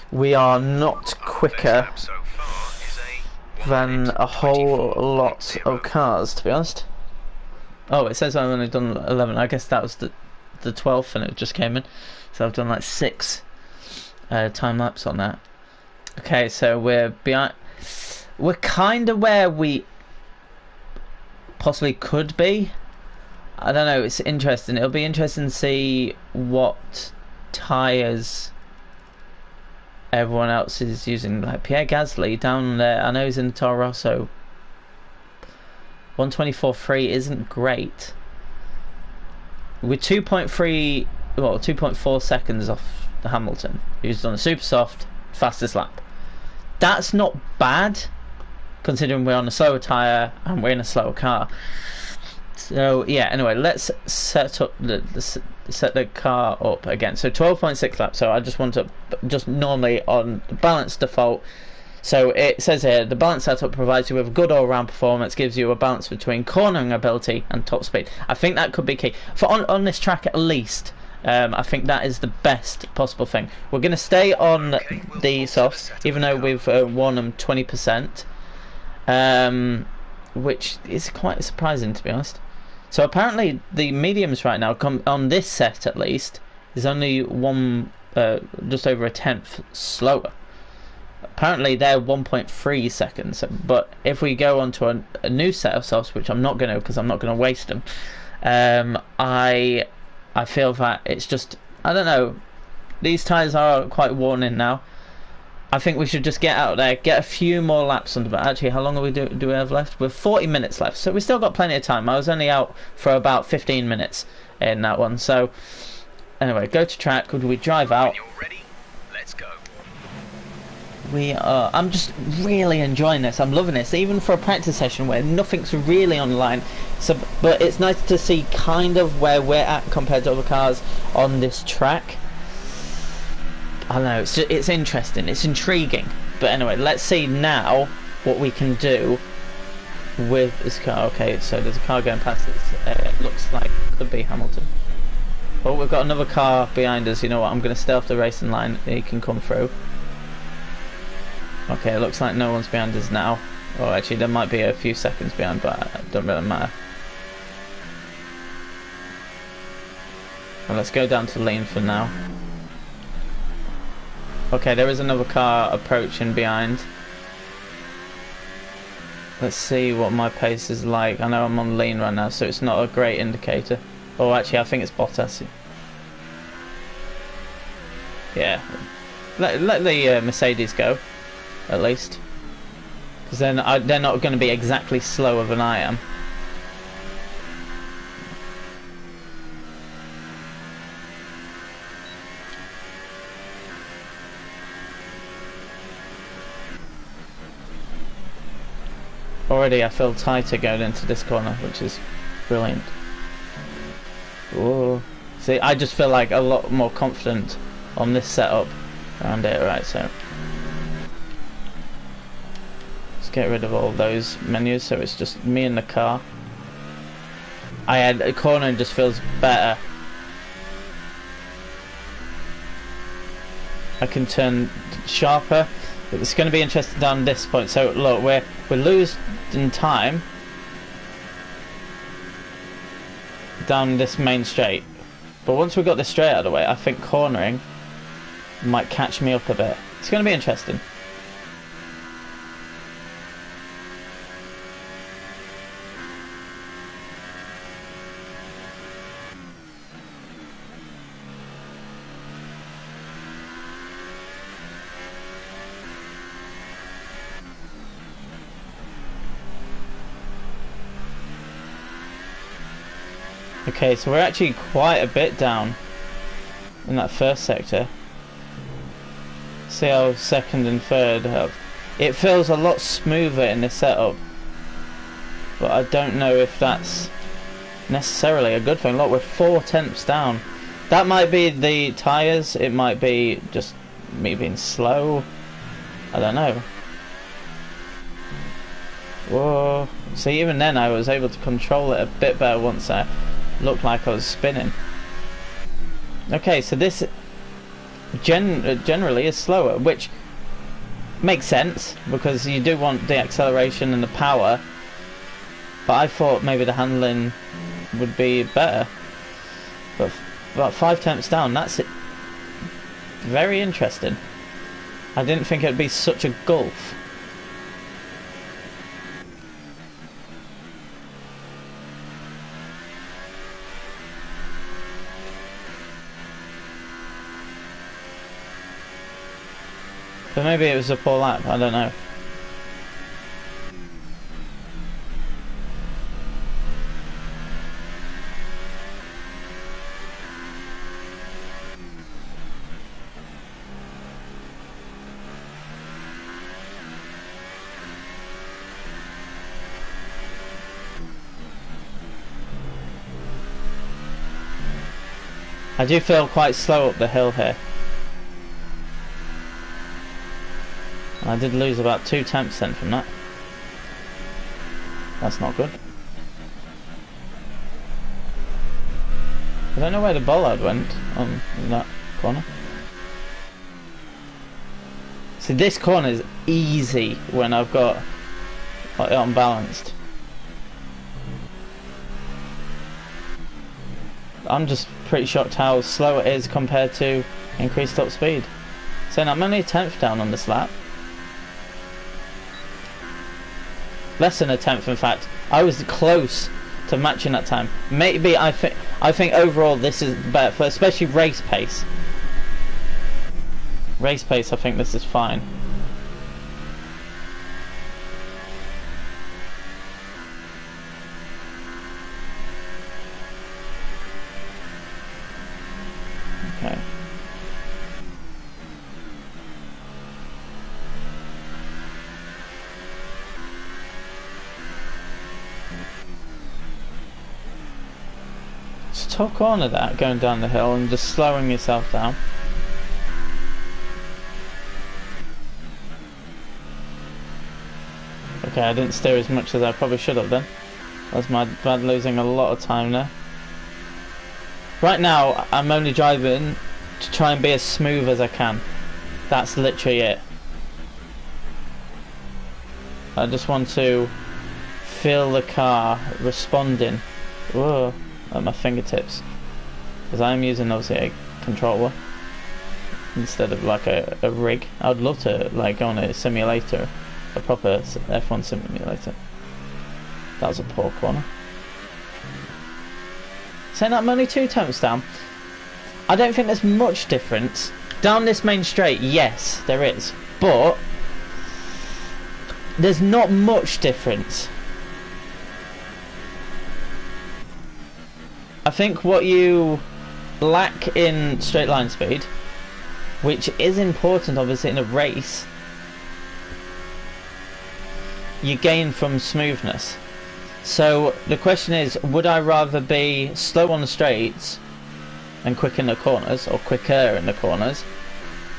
we are not quicker than a whole lot of cars, to be honest. Oh, it says I've only done 11. I guess that was the 12th and it just came in. So I've done like 6 time lapse on that. Okay, so we're behind. We're kind of where we possibly could be. I don't know, it's interesting. It'll be interesting to see what tyres everyone else is using. Like Pierre Gasly down there, I know he's in the Toro Rosso. 124.3 isn't great. We're 2.3, well, 2.4 seconds off the Hamilton, who's done a super soft, fastest lap. That's not bad, considering we're on a slower tyre and we're in a slower car. So yeah, anyway, let's set up set the car up again. So 12.6 laps. So I just want to just normally on the balance default. So it says here, the balance setup provides you with a good all-round performance, gives you a balance between cornering ability and top speed. I think that could be key for on this track at least. I think that is the best possible thing. We're going to stay on the softs, even though we've won them 20%, which is quite surprising, to be honest. So apparently the mediums right now, on this set at least, is only just over a tenth slower. Apparently they're 1.3 seconds, but if we go on to a new set of softs, which I'm not going to because I'm not going to waste them, I feel that it's just, I don't know, these tyres are quite worn in now. I think we should just get out there, get a few more laps under. But actually, how long do we have left? We've 40 minutes left, so we still got plenty of time. I was only out for about 15 minutes in that one. So anyway, go to track. Could we drive out? When you're ready, let's go. We are. I'm just really enjoying this. I'm loving this, even for a practice session where nothing's really on the line. So, but it's nice to see kind of where we're at compared to other cars on this track. I don't know, it's interesting, it's intriguing. But anyway, let's see now what we can do with this car. Okay, so there's a car going past us. It looks like it could be Hamilton. Oh, we've got another car behind us. You know what, I'm going to stay off the racing line. He can come through. Okay, it looks like no one's behind us now. Oh, actually, there might be a few seconds behind, but it doesn't really matter. Well, let's go down to lean for now. Okay, there is another car approaching behind. Let's see what my pace is like. I know I'm on lean right now, so it's not a great indicator. Oh, actually, I think it's Bottas. Yeah. Let the Mercedes go, at least. Because then they're not going to be exactly slower than I am. Already I feel tighter going into this corner, which is brilliant. Whoa. See, I just feel like a lot more confident on this setup around it. Right, so let's get rid of all those menus so it's just me and the car. I had a corner and just feels better. I can turn sharper. It's going to be interesting down this point. So look, we're losing time down this main straight, but once we've got this straight out of the way, I think cornering might catch me up a bit. It's going to be interesting. Okay, so we're actually quite a bit down in that first sector. See how second and third have. It feels a lot smoother in this setup, but I don't know if that's necessarily a good thing. Look, we're 4/10 down. That might be the tyres, it might be just me being slow. I don't know. Whoa. See, even then I was able to control it a bit better once I looked like I was spinning. Okay, so this generally is slower, which makes sense because you do want the acceleration and the power, but I thought maybe the handling would be better. But about 5/10 down, that's it. Very interesting. I didn't think it would be such a gulf. But maybe it was a poor lap, I don't know. I do feel quite slow up the hill here. I did lose about 2/10 from that. That's not good. I don't know where the bollard went on that corner. See, this corner is easy when I've got it unbalanced. I'm just pretty shocked how slow it is compared to increased top speed. So I'm only 10th down on this lap. less than a tenth. In fact, I was close to matching that time. Maybe I think overall this is better for especially race pace. Race pace, I think this is fine. Okay. It's a tough corner that, going down the hill and just slowing yourself down. Okay, I didn't steer as much as I probably should have done. That's my bad, losing a lot of time there. Right now, I'm only driving to try and be as smooth as I can. That's literally it. I just want to feel the car responding. Whoa, at my fingertips. Because I'm using obviously a controller instead of like a rig. I'd love to like go on a simulator, a proper F1 simulator. That was a poor corner. Saying that, I'm only 2 tenths down. I don't think there's much difference. Down this main straight, yes, there is. But there's not much difference. I think what you lack in straight line speed, which is important obviously in a race, you gain from smoothness. So the question is, would I rather be slow on the straights and quick in the corners, or quicker in the corners,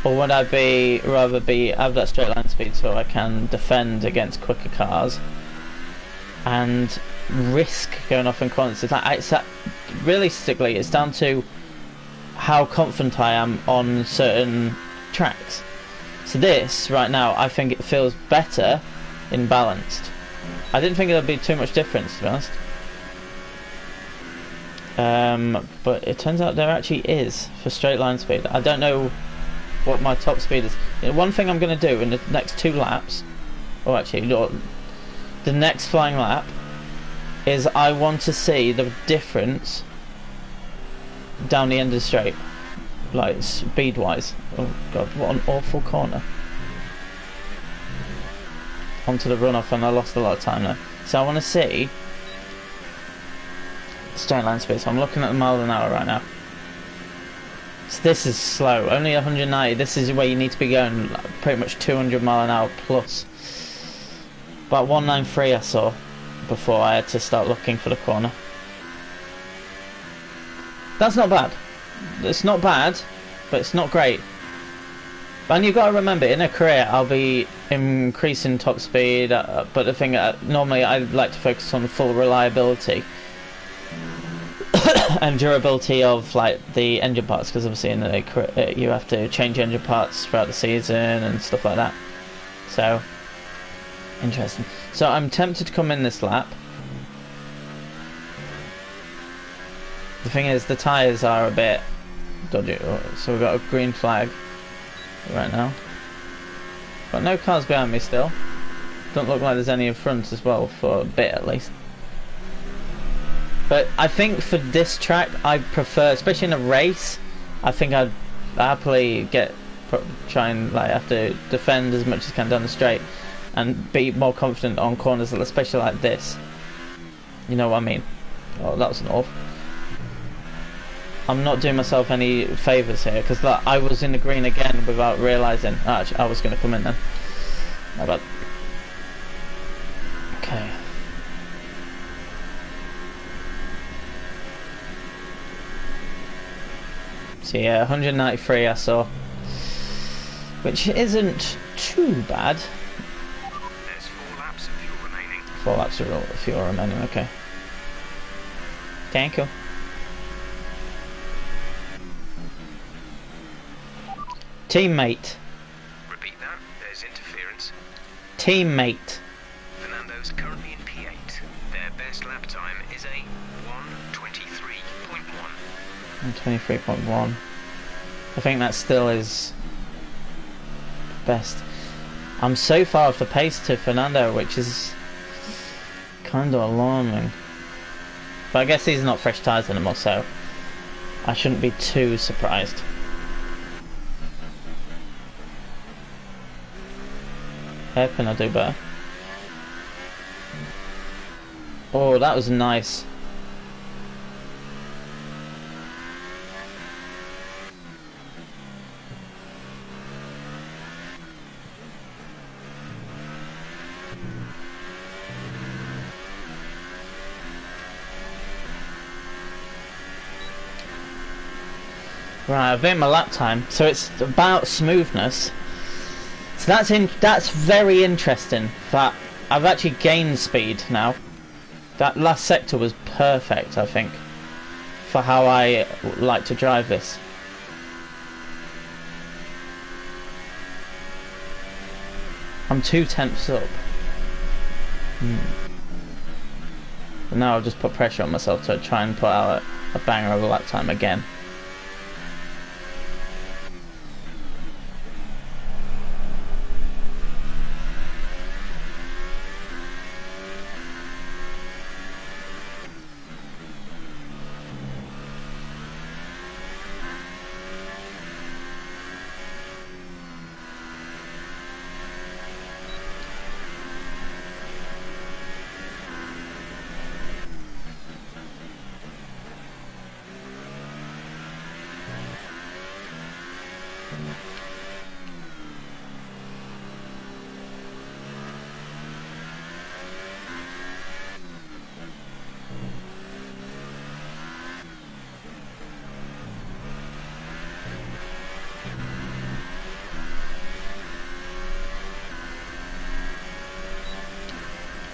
or would I rather have that straight line speed so I can defend against quicker cars and risk going off in corners? Realistically, it's down to how confident I am on certain tracks. So this right now, I think it feels better in balanced. I didn't think there'd be too much difference, to be honest. But it turns out there actually is for straight line speed. I don't know what my top speed is. One thing I'm going to do in the next 2 laps, or actually the next flying lap, is I want to see the difference down the end of the straight, like speed wise. Oh god, what an awful corner. Onto the runoff, and I lost a lot of time there. So I want to see straight line speed. So I'm looking at the mile an hour right now. So this is slow, only 190. This is where you need to be going pretty much 200 mile an hour plus. About 193 I saw before I had to start looking for the corner. That's not bad. It's not bad, but it's not great. And you've got to remember, in a career I'll be increasing top speed, but the thing, normally I like to focus on full reliability and durability of like the engine parts, because obviously in a career you have to change engine parts throughout the season and stuff like that. So interesting. So I'm tempted to come in this lap. The thing is, the tyres are a bit dodgy, so we've got a green flag right now. Got no cars behind me still. Don't look like there's any in front as well, for a bit at least. But I think for this track, I prefer, especially in a race, I think I'd happily try and like have to defend as much as I can down the straight and be more confident on corners, especially like this. You know what I mean? Oh, that was an off. I'm not doing myself any favours here, because like, I was in the green again without realising. Actually, I was going to come in then. My bad. Okay. So yeah, 193 I saw, which isn't too bad. There's 4 laps of fuel remaining. 4 laps of fuel remaining, okay. Thank you. Teammate. Repeat that, there's interference. Teammate. Fernando's currently in P8. Their best lap time is a 1:23.1. 1:23.1. I think that still is best. I'm so far off the pace to Fernando, which is kind of alarming. But I guess these are not fresh tyres anymore, so I shouldn't be too surprised. Hairpin, I'll do better. Oh, that was nice. Right, I've hit my lap time, so it's about smoothness. So that's very interesting. That I've actually gained speed now. That last sector was perfect, I think, for how I like to drive this. I'm 2/10 up. But now I'll just put pressure on myself to try and put out a banger of a lap time again.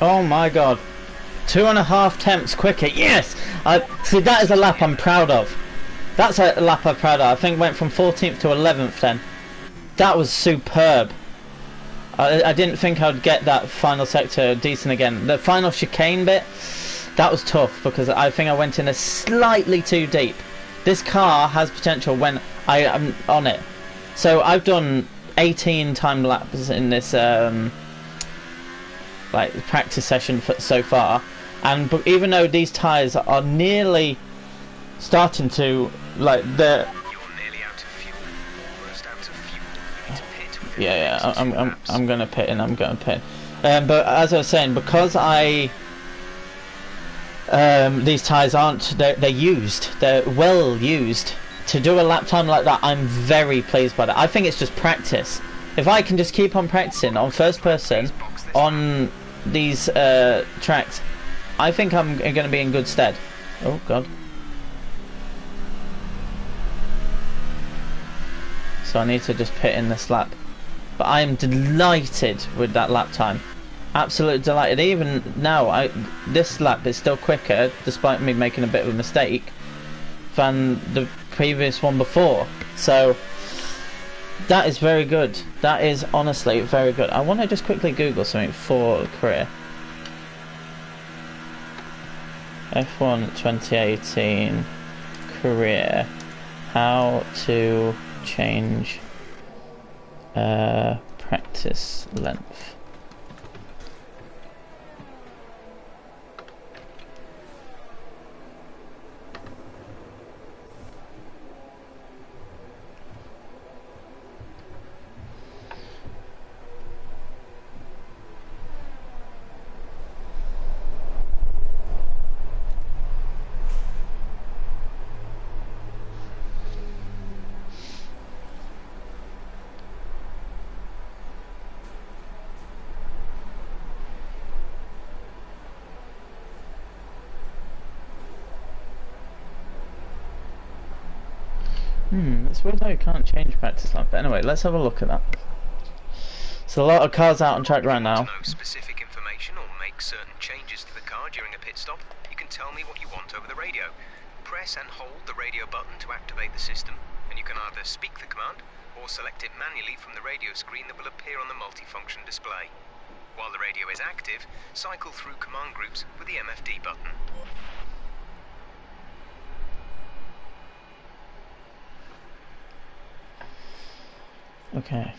Oh my god. 2.5 temps quicker. Yes! See, that is a lap I'm proud of. That's a lap I'm proud of. I think went from 14th to 11th then. That was superb. I didn't think I'd get that final sector decent again. The final chicane bit, that was tough because I think I went in a slightly too deep. This car has potential when I am on it. So I've done 18 time laps in this like practice session so far, and even though these tyres are nearly starting to like the yeah I'm gonna pit in. But as I was saying, because these tyres aren't they're well used to do a lap time like that. I'm very pleased by that. I think it's just practice. If I can just keep on practicing on first person on these tracks, I think I'm going to be in good stead. Oh god. So I need to just pit in this lap. But I am delighted with that lap time. Absolutely delighted. Even now, this lap is still quicker, despite me making a bit of a mistake, than the previous one before. So that is very good. That is honestly very good. I want to just quickly Google something for career. F1 2018 career. How to change practice length. It's weird how you can't change practice lap. But anyway, let's have a look at that. So a lot of cars out on track right now. To know specific information or make certain changes to the car during a pit stop, you can tell me what you want over the radio. Press and hold the radio button to activate the system, and you can either speak the command or select it manually from the radio screen that will appear on the multifunction display. While the radio is active, cycle through command groups with the MFD button. Okay.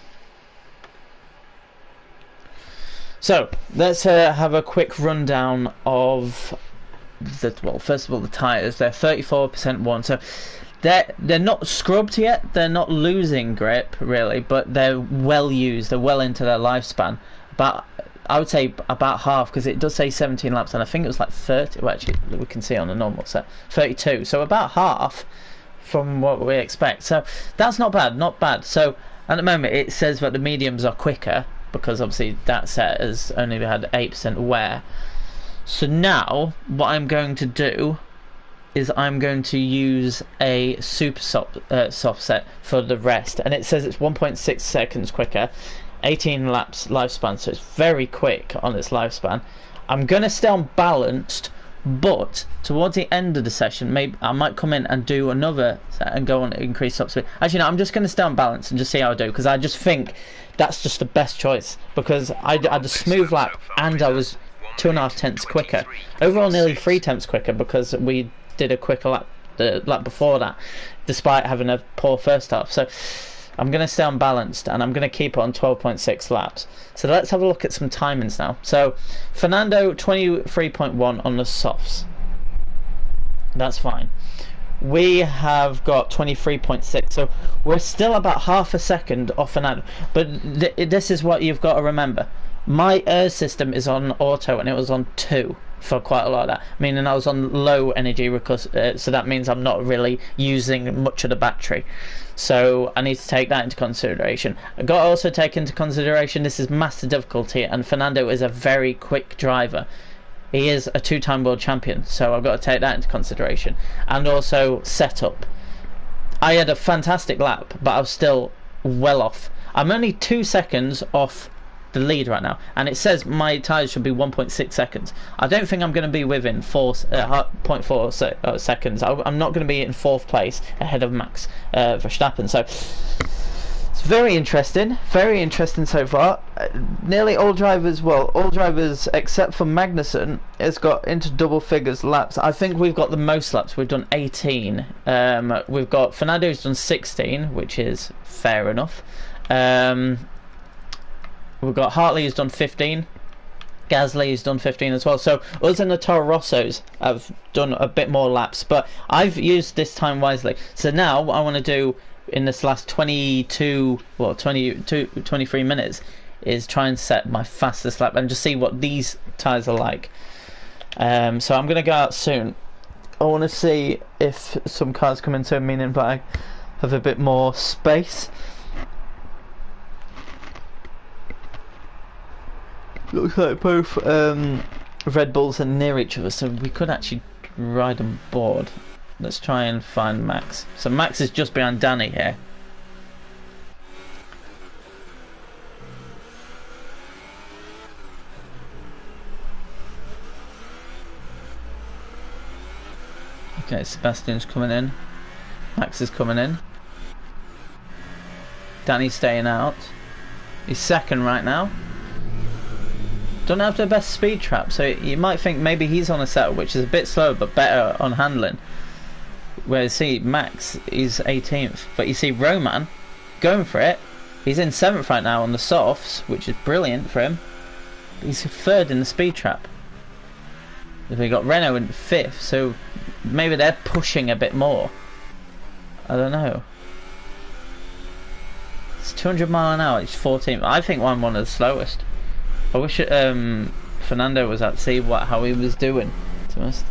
So let's have a quick rundown of well, first of all, the tyres. They're 34% worn, so they're not scrubbed yet. They're not losing grip really, but they're well used. They're well into their lifespan. But I would say about half, because it does say 17 laps, and I think it was like 30. Well, actually, we can see on the normal set 32. So about half from what we expect. So that's not bad, not bad. So at the moment, it says that the mediums are quicker, because obviously that set has only had 8% wear. So now what I'm going to do is I'm going to use a super soft set for the rest, and it says it's 1.6 seconds quicker, 18 laps lifespan, so it's very quick on its lifespan. I'm going to stay on balanced, but towards the end of the session maybe I might come in and do another set and go on increase top speed. Actually no, I'm just going to stay on balance and just see how I do, because I just think that's just the best choice, because I had a smooth lap and I was 2.5 tenths quicker. Overall nearly 3 tenths quicker, because we did a quicker lap the lap before that, despite having a poor first half. So I'm going to stay unbalanced, and I'm going to keep it on 12.6 laps. So let's have a look at some timings now. So Fernando 23.1 on the softs. That's fine. We have got 23.6, so we're still about half a second off Fernando. But this is what you've got to remember. My air system is on auto, and it was on 2 for quite a lot of that, meaning I was on low energy, because so that means I'm not really using much of the battery. So I need to take that into consideration. I've got to also take into consideration this is master difficulty, and Fernando is a very quick driver. He is a 2-time world champion, so I've got to take that into consideration. And also setup. I had a fantastic lap, but I was still well off. I'm only 2 seconds off the lead right now, and it says my tyres should be 1.6 seconds. I don't think I'm going to be within 0.4 seconds. I'm not going to be in 4th place ahead of Max Verstappen. So it's very interesting so far. Nearly all drivers, well, all drivers except for Magnussen has got into double figures laps. I think we've got the most laps. We've done 18. We've got Fernando who's done 16, which is fair enough. We've got Hartley who's done 15, Gasly who's done 15 as well. So us and the Toro Rossos have done a bit more laps, but I've used this time wisely. So now what I want to do in this last 23 minutes is try and set my fastest lap and just see what these tyres are like. So I'm going to go out soon. I want to see if some cars come into, meaning that I have a bit more space. Looks like both Red Bulls are near each other, so we could actually ride on board. Let's try and find Max. So Max is just behind Danny here. Okay, Sebastian's coming in. Max is coming in. Danny's staying out. He's second right now. Don't have the best speed trap, so you might think maybe he's on a setup which is a bit slower but better on handling. Whereas see Max is 18th, but you see Roman going for it. He's in 7th right now on the softs, which is brilliant for him. He's 3rd in the speed trap. We got Renault in 5th, so maybe they're pushing a bit more. I don't know. It's 200 mile an hour. It's 14th. I think I'm one of the slowest. I wish Fernando was at see how he was doing. To be honest.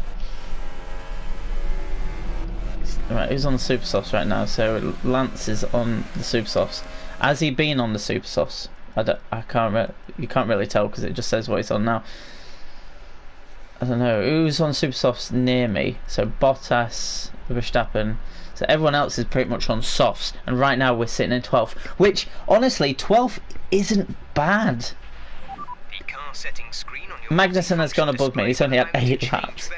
Right, who's on the super softs right now? So Lance is on the super softs. Has he been on the super softs? You can't really tell because it just says what he's on now. I don't know who's on super softs near me. So Bottas, Verstappen. So everyone else is pretty much on softs, and right now we're sitting in 12th, which honestly 12th isn't bad. Magnussen has gone above me. He's only had 8 laps.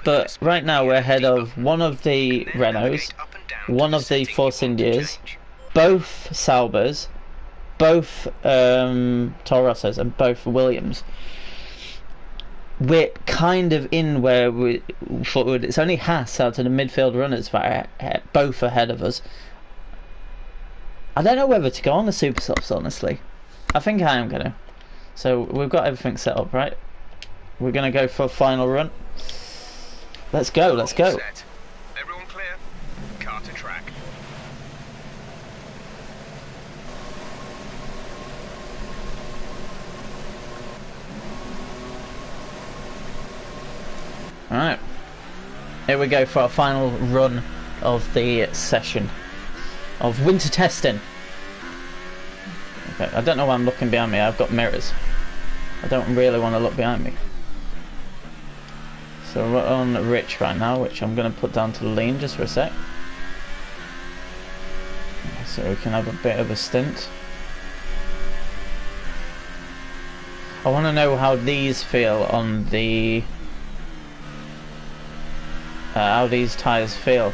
But right now we're ahead of one of the Renaults, one of the Force Indias, both Saubers, both Toro Rossos, and both Williams. We're kind of in where we thought it's only Haas out of the midfield runners that are both ahead of us. I don't know whether to go on the super softs, honestly. I think I am gonna. So we've got everything set up, right? We're gonna go for a final run. Let's go, let's go. Set. Everyone clear? Car to track. Alright. Here we go for our final run of the session of winter testing. Okay, I don't know why I'm looking behind me. I've got mirrors. I don't really want to look behind me. So we're on rich right now, which I'm going to put down to lean just for a sec. So we can have a bit of a stint. I want to know how these feel on the... how these tyres feel.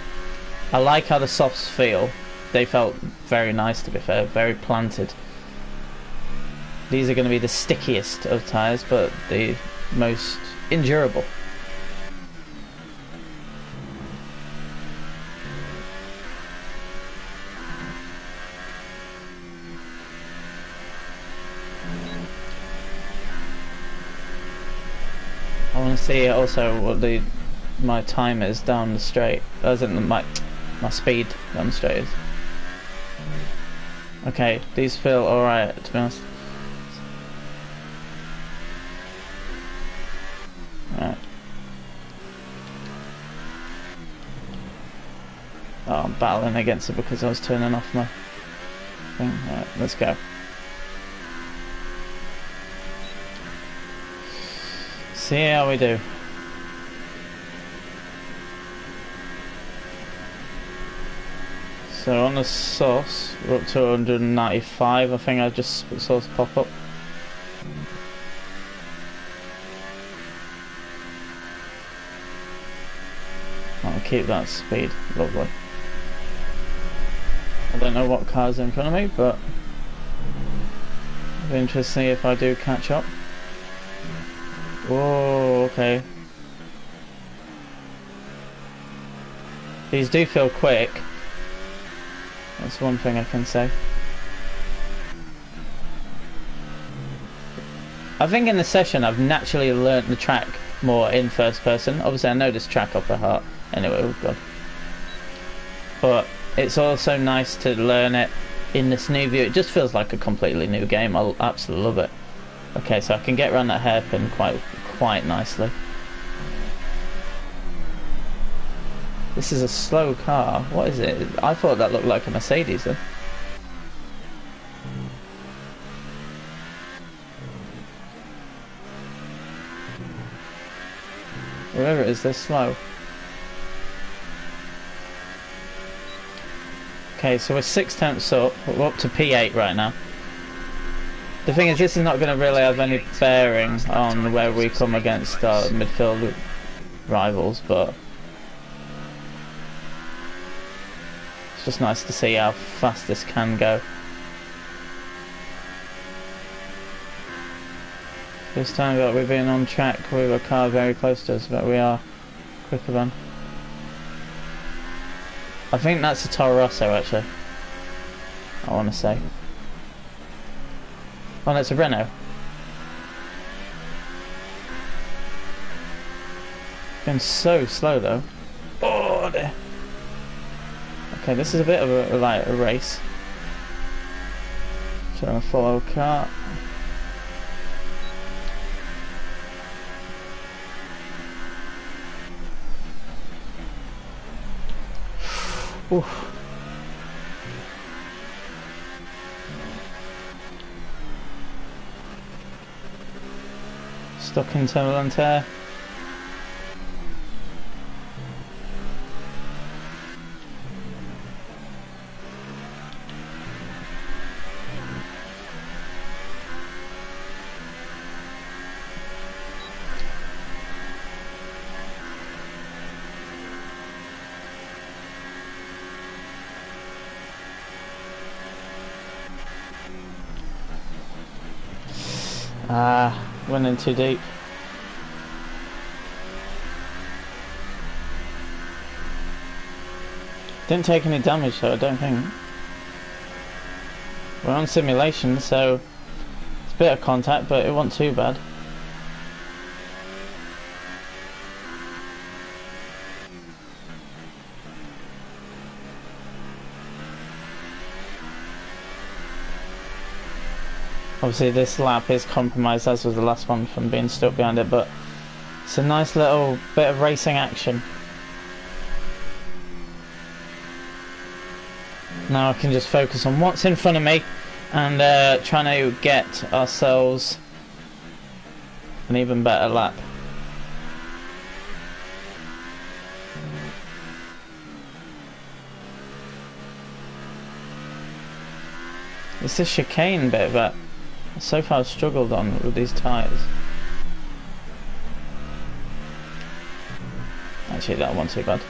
I like how the softs feel. They felt very nice, to be fair, very planted. These are going to be the stickiest of tyres, but the most endurable. I want to see also what my time is down the straight, as in my speed down the straight is. Okay, these feel alright, to be honest. Right. Oh, I'm battling against it because I was turning off my thing. Alright, let's go. See how we do. So on the sauce, we're up to 195. I think I just saw it pop up. I'll keep that speed, lovely. I don't know what car's in front of me, but it'll be interesting if I do catch up. Whoa, okay. These do feel quick. That's one thing I can say. I think in the session I've naturally learnt the track more in first person. Obviously I know this track off by heart. Anyway, oh god. But it's also nice to learn it in this new view. It just feels like a completely new game. I absolutely love it. Okay, so I can get around that hairpin quite nicely. This is a slow car. What is it? I thought that looked like a Mercedes then. Whatever it is, they're slow. Okay, so we're 6 tenths up. We're up to P8 right now. The thing is, this is not going to really have any bearing on where we come against our midfield rivals, but it's just nice to see how fast this can go. This time that we've been on track with a car very close to us, but we are quicker than. I think that's a Toro Rosso actually, I want to say. Oh, that's a Renault. Going so slow though. Oh dear. Okay, this is a bit of a race. Trying to follow a car. Oof. Stuck in turbulent air. Went in too deep. Didn't take any damage though, I don't think. We're on simulation, so It's a bit of contact, but it wasn't too bad. Obviously this lap is compromised, as was the last one, from being stuck behind it, but it's a nice little bit of racing action. Now I can just focus on what's in front of me and trying to get ourselves an even better lap. It's this chicane bit that so far I've struggled on with these tyres. Actually, that wasn't too bad.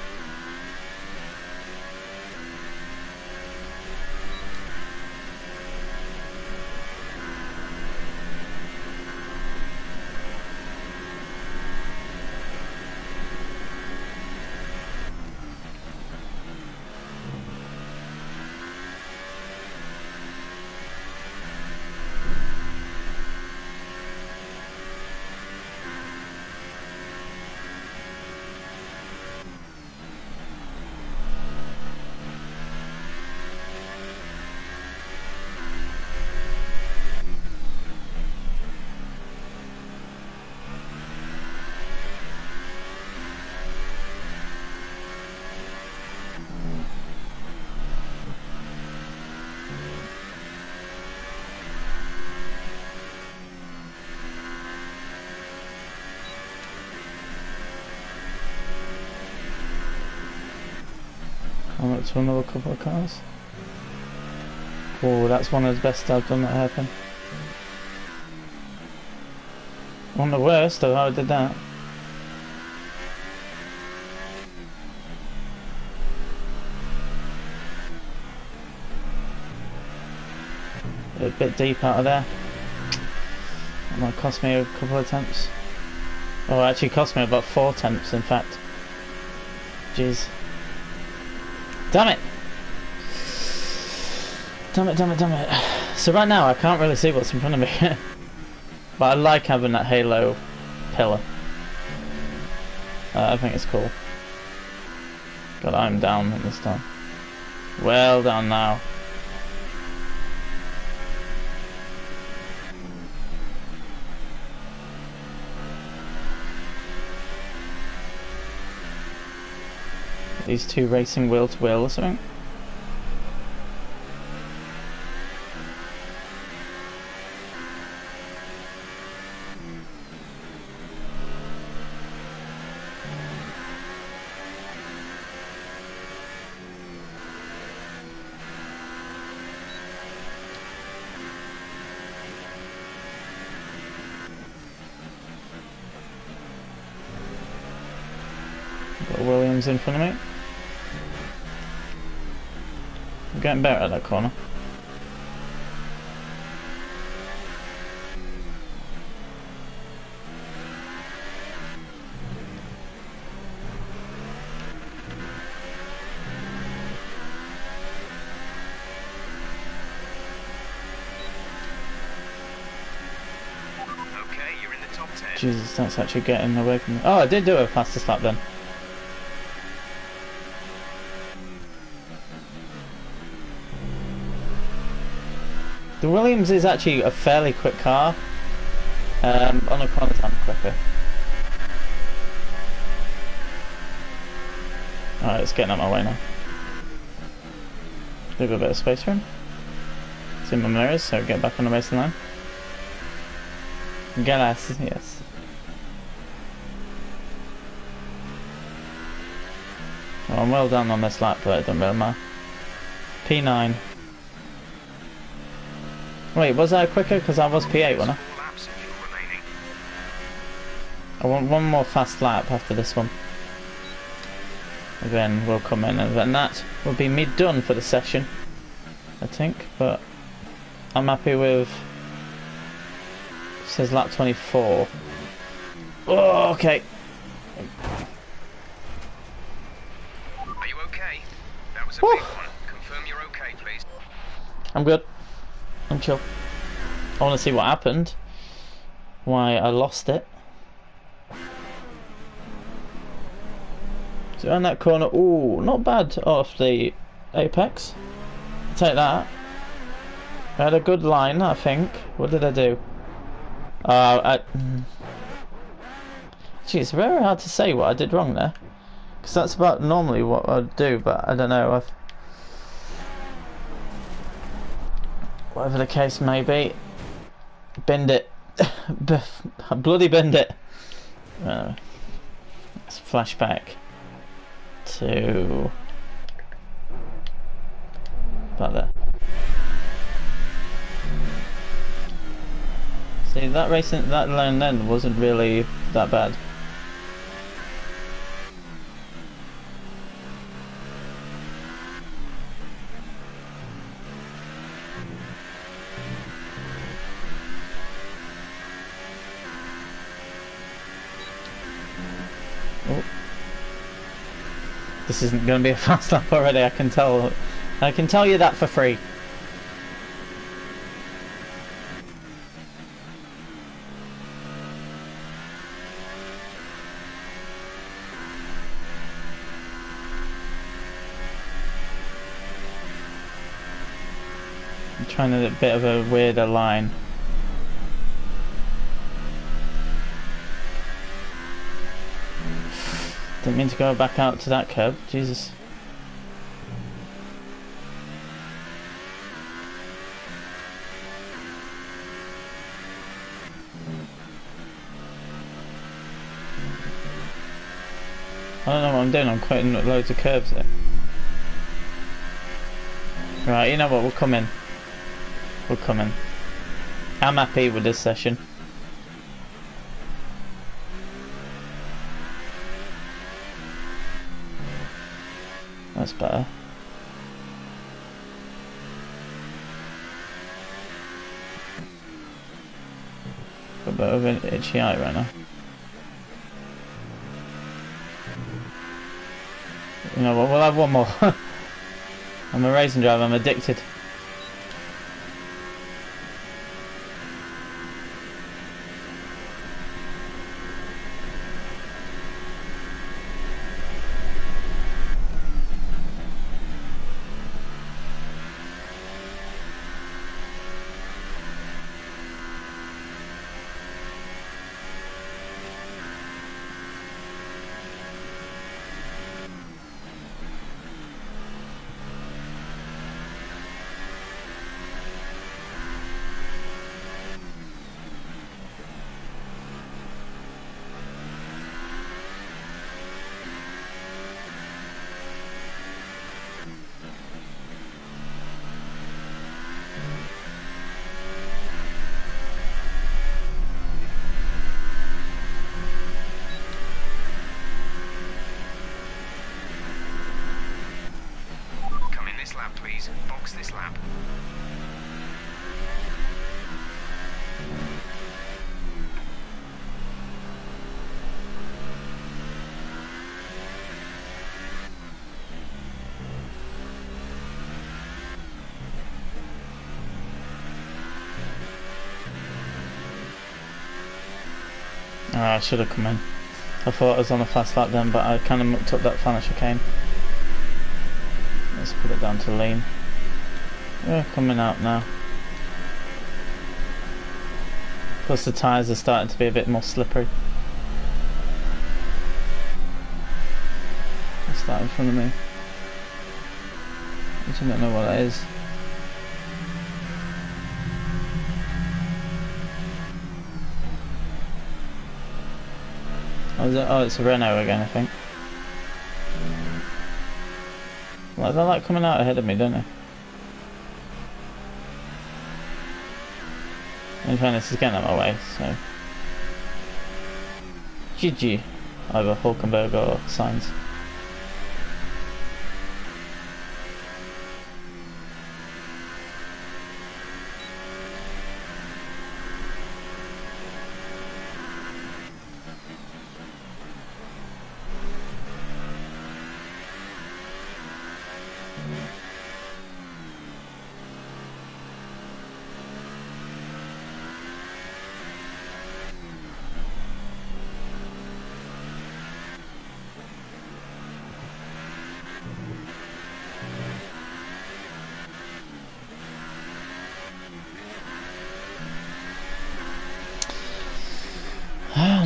I'm up to another couple of cars. Oh, that's one of the best I've done that happen. One of the worst of how I did that. A bit deep out of there. That might cost me a couple of attempts. Oh, it actually cost me about 4 attempts, in fact. Jeez. Damn it! Damn it, damn it, damn it. So right now I can't really see what's in front of me. But I like having that halo pillar. I think it's cool. God, I'm down at this time. Well down now. These two racing wheel to wheel or something. Got Williams in front of me. I'm getting better at that corner. Okay, you're in the top 10. Jesus, that's actually getting away from me. Oh, I did do a fastest lap then. The Williams is actually a fairly quick car. On a corner I'm quicker. Alright, it's getting out my way now. Leave a bit of space for him. See my mirrors, so get back on the racing line. Jellis, yes. Well, I'm well done on this lap, but it doesn't really matter. P9. Wait, was I quicker? Because I was P8, wasn't I? I want one more fast lap after this one. And then we'll come in, and then that will be me done for the session, I think. But I'm happy with. It says lap 24. Oh, okay. Are you okay? That was a big one. Confirm you're okay, please. I'm good. I'm chill. I want to see what happened. Why I lost it. So around that corner, ooh, not bad off the apex. I'll take that. I had a good line, I think. What did I do? Gee, it's very hard to say what I did wrong there. Because that's about normally what I'd do, but I don't know. Whatever the case may be. Bend it. Bloody bend it. Let's flash back to about there. See, that racing, that line then wasn't really that bad. Oh. This isn't going to be a fast lap already, I can tell. I can tell you that for free. I'm trying a bit of a weirder line. Didn't mean to go back out to that curb, Jesus. I don't know what I'm doing, I'm quitting loads of curves there. Right, you know what, we'll come in. We'll come in. I'm happy with this session. That's better. Got a bit of an itchy eye right now. You know what, we'll have one more. I'm a racing driver, I'm addicted. Please, box this lap. Oh, I should have come in. I thought I was on a fast lap then, but I kind of mucked up that final chicane. Let's put it down to lean. We're coming out now. Plus the tyres are starting to be a bit more slippery. What's that in front of me? I don't know what that is. Oh, it's a Renault again, I think. Well, they're like coming out ahead of me, don't they? In fairness, it's getting out of my way, so... GG. Either Hulkenberg or Sainz.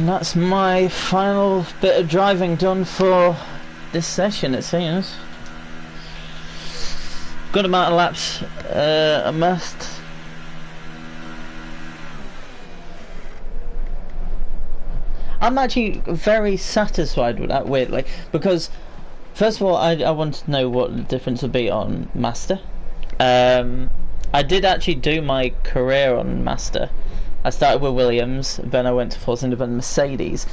And that's my final bit of driving done for this session, it seems. Good amount of laps amassed. I'm actually very satisfied with that, weirdly, because first of all, I want to know what the difference would be on Master. I did actually do my career on Master. I started with Williams, then I went to Force India, then Mercedes.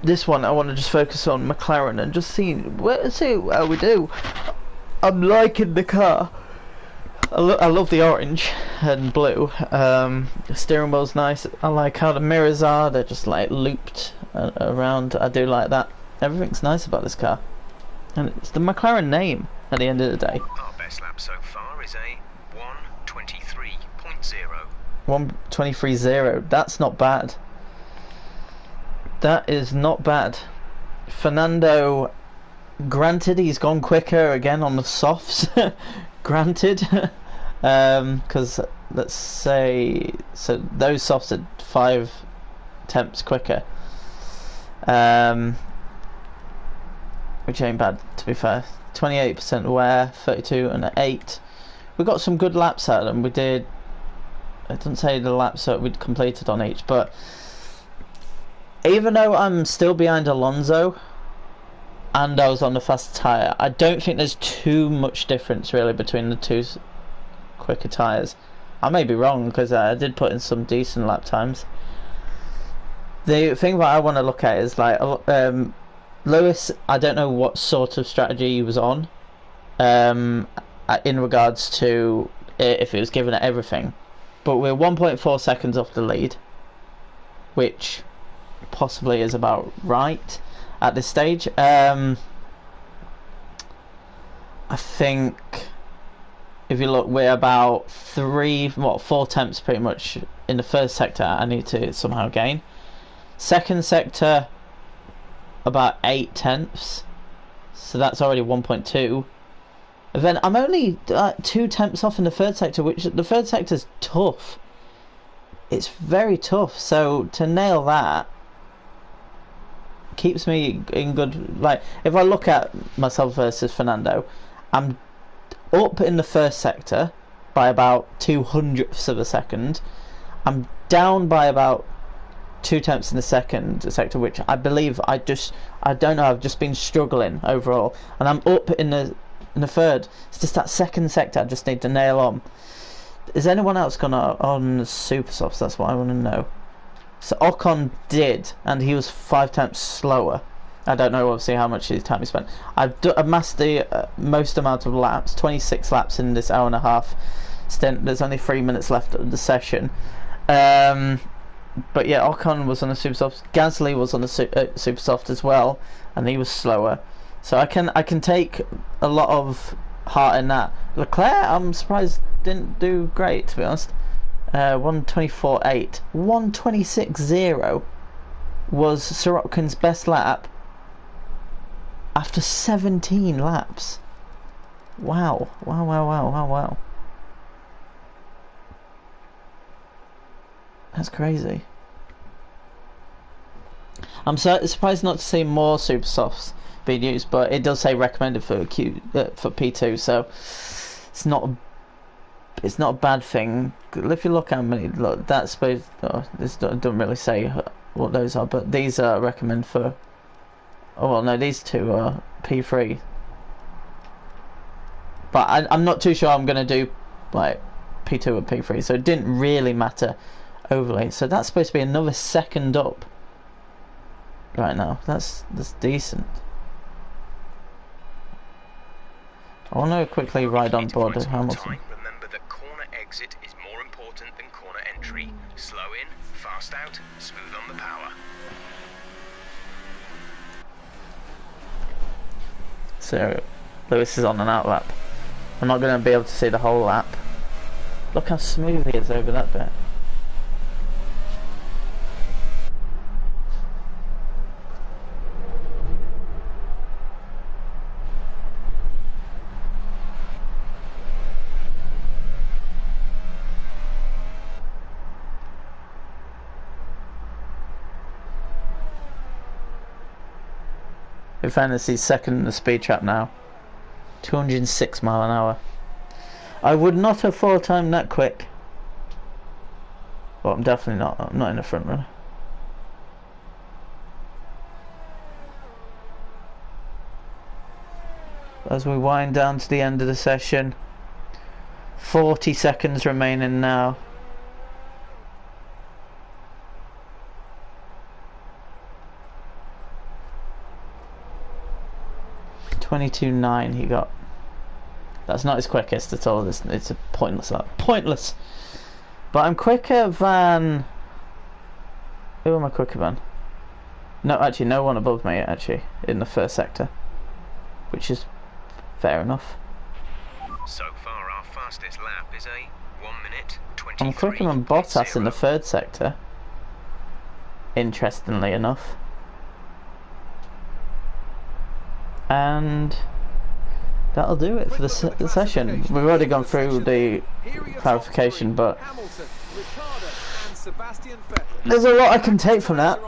This one I want to just focus on McLaren and just see how we do. I'm liking the car. I love the orange and blue. The steering wheel's nice. I like how the mirrors are. They're just like looped around. I do like that. Everything's nice about this car. And it's the McLaren name at the end of the day. Our best lap so far is a 1:23.0. 1:23.0. That's not bad. That is not bad. Fernando, granted, he's gone quicker again on the softs. Granted, because let's say so those softs are 5 temps quicker, which ain't bad to be fair. 28% wear, 32 and 8. We got some good laps out of them. We did. It doesn't say the laps that we'd completed on each, but even though I'm still behind Alonso and I was on the fast tyre, I don't think there's too much difference really between the two quicker tyres. I may be wrong because I did put in some decent lap times. The thing that I want to look at is like Lewis, I don't know what sort of strategy he was on in regards to if he was giving it everything, but we're 1.4 seconds off the lead, which possibly is about right at this stage. I think if you look, we're about 4 temps pretty much in the first sector. I need to somehow gain. Second sector about 8 tenths, so that's already 1.2. And then I'm only 2 temps off in the third sector, which the third sector's tough. It's very tough, so to nail that keeps me in good. Like, if I look at myself versus Fernando, I'm up in the first sector by about 200ths of a second. I'm down by about 2 tenths in the second sector, which I believe I don't know, I've just been struggling overall, and I'm up in the third. It's just that second sector I just need to nail on. Is anyone else gone on super softs? That's what I want to know. So Ocon did, and he was 5 tenths slower. I don't know obviously how much time he spent. I've amassed the most amount of laps, 26 laps in this hour and a half stint. There's only 3 minutes left of the session. But yeah, Ocon was on a super soft. Gasly was on a super soft as well, and he was slower. So I can take a lot of heart in that. Leclerc, I'm surprised didn't do great, to be honest. 1:24.8, 1:26.0 was Sirotkin's best lap after 17 laps. Wow. That's crazy. I'm surprised not to see more super softs being used, but it does say recommended for P2, so it's not a bad thing. If you look how many, look, that's supposed. Oh, this doesn't really say what those are, but these are recommend for. Oh well, no, these two are P3. But I'm not too sure I'm gonna do like P2 or P3, so it didn't really matter overly. So that's supposed to be another second up right now. That's decent. I want to quickly ride on board with Hamilton. Remember that corner exit is more important than corner entry. Slow in, fast out, smooth on the power. So Lewis is on an out lap. I'm not going to be able to see the whole lap. Look how smooth he is over that bit. In fairness, he's second in the speed trap now. 206 mile an hour. I would not have full time that quick. Well, I'm definitely not. I'm not in the front runner. As we wind down to the end of the session, 40 seconds remaining now. .22.9 he got. That's not his quickest at all. It's a pointless lap. Pointless. But I'm quicker than... Who am I quicker than? No, actually, no one above me, actually, in the first sector. Which is fair enough. So far, our fastest lap is a 1 minute 23. I'm quicker than Bottas in the third sector. Interestingly enough. And that'll do it for the session. We've already gone through the clarification, but there's a lot I can take from that.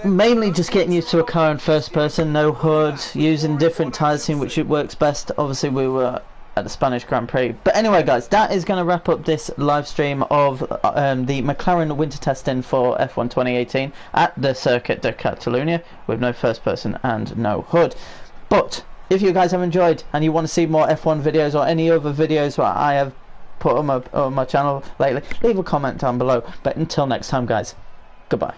Mainly just getting used to a car in first person, no HUD, using different tyres, seeing which it works best. Obviously we were at the Spanish Grand Prix. But anyway guys, that is going to wrap up this live stream of the McLaren winter testing for F1 2018 at the Circuit de Catalunya with no first person and no HUD. But if you guys have enjoyed and you want to see more F1 videos or any other videos that I have put on my channel lately, leave a comment down below. But until next time guys, goodbye.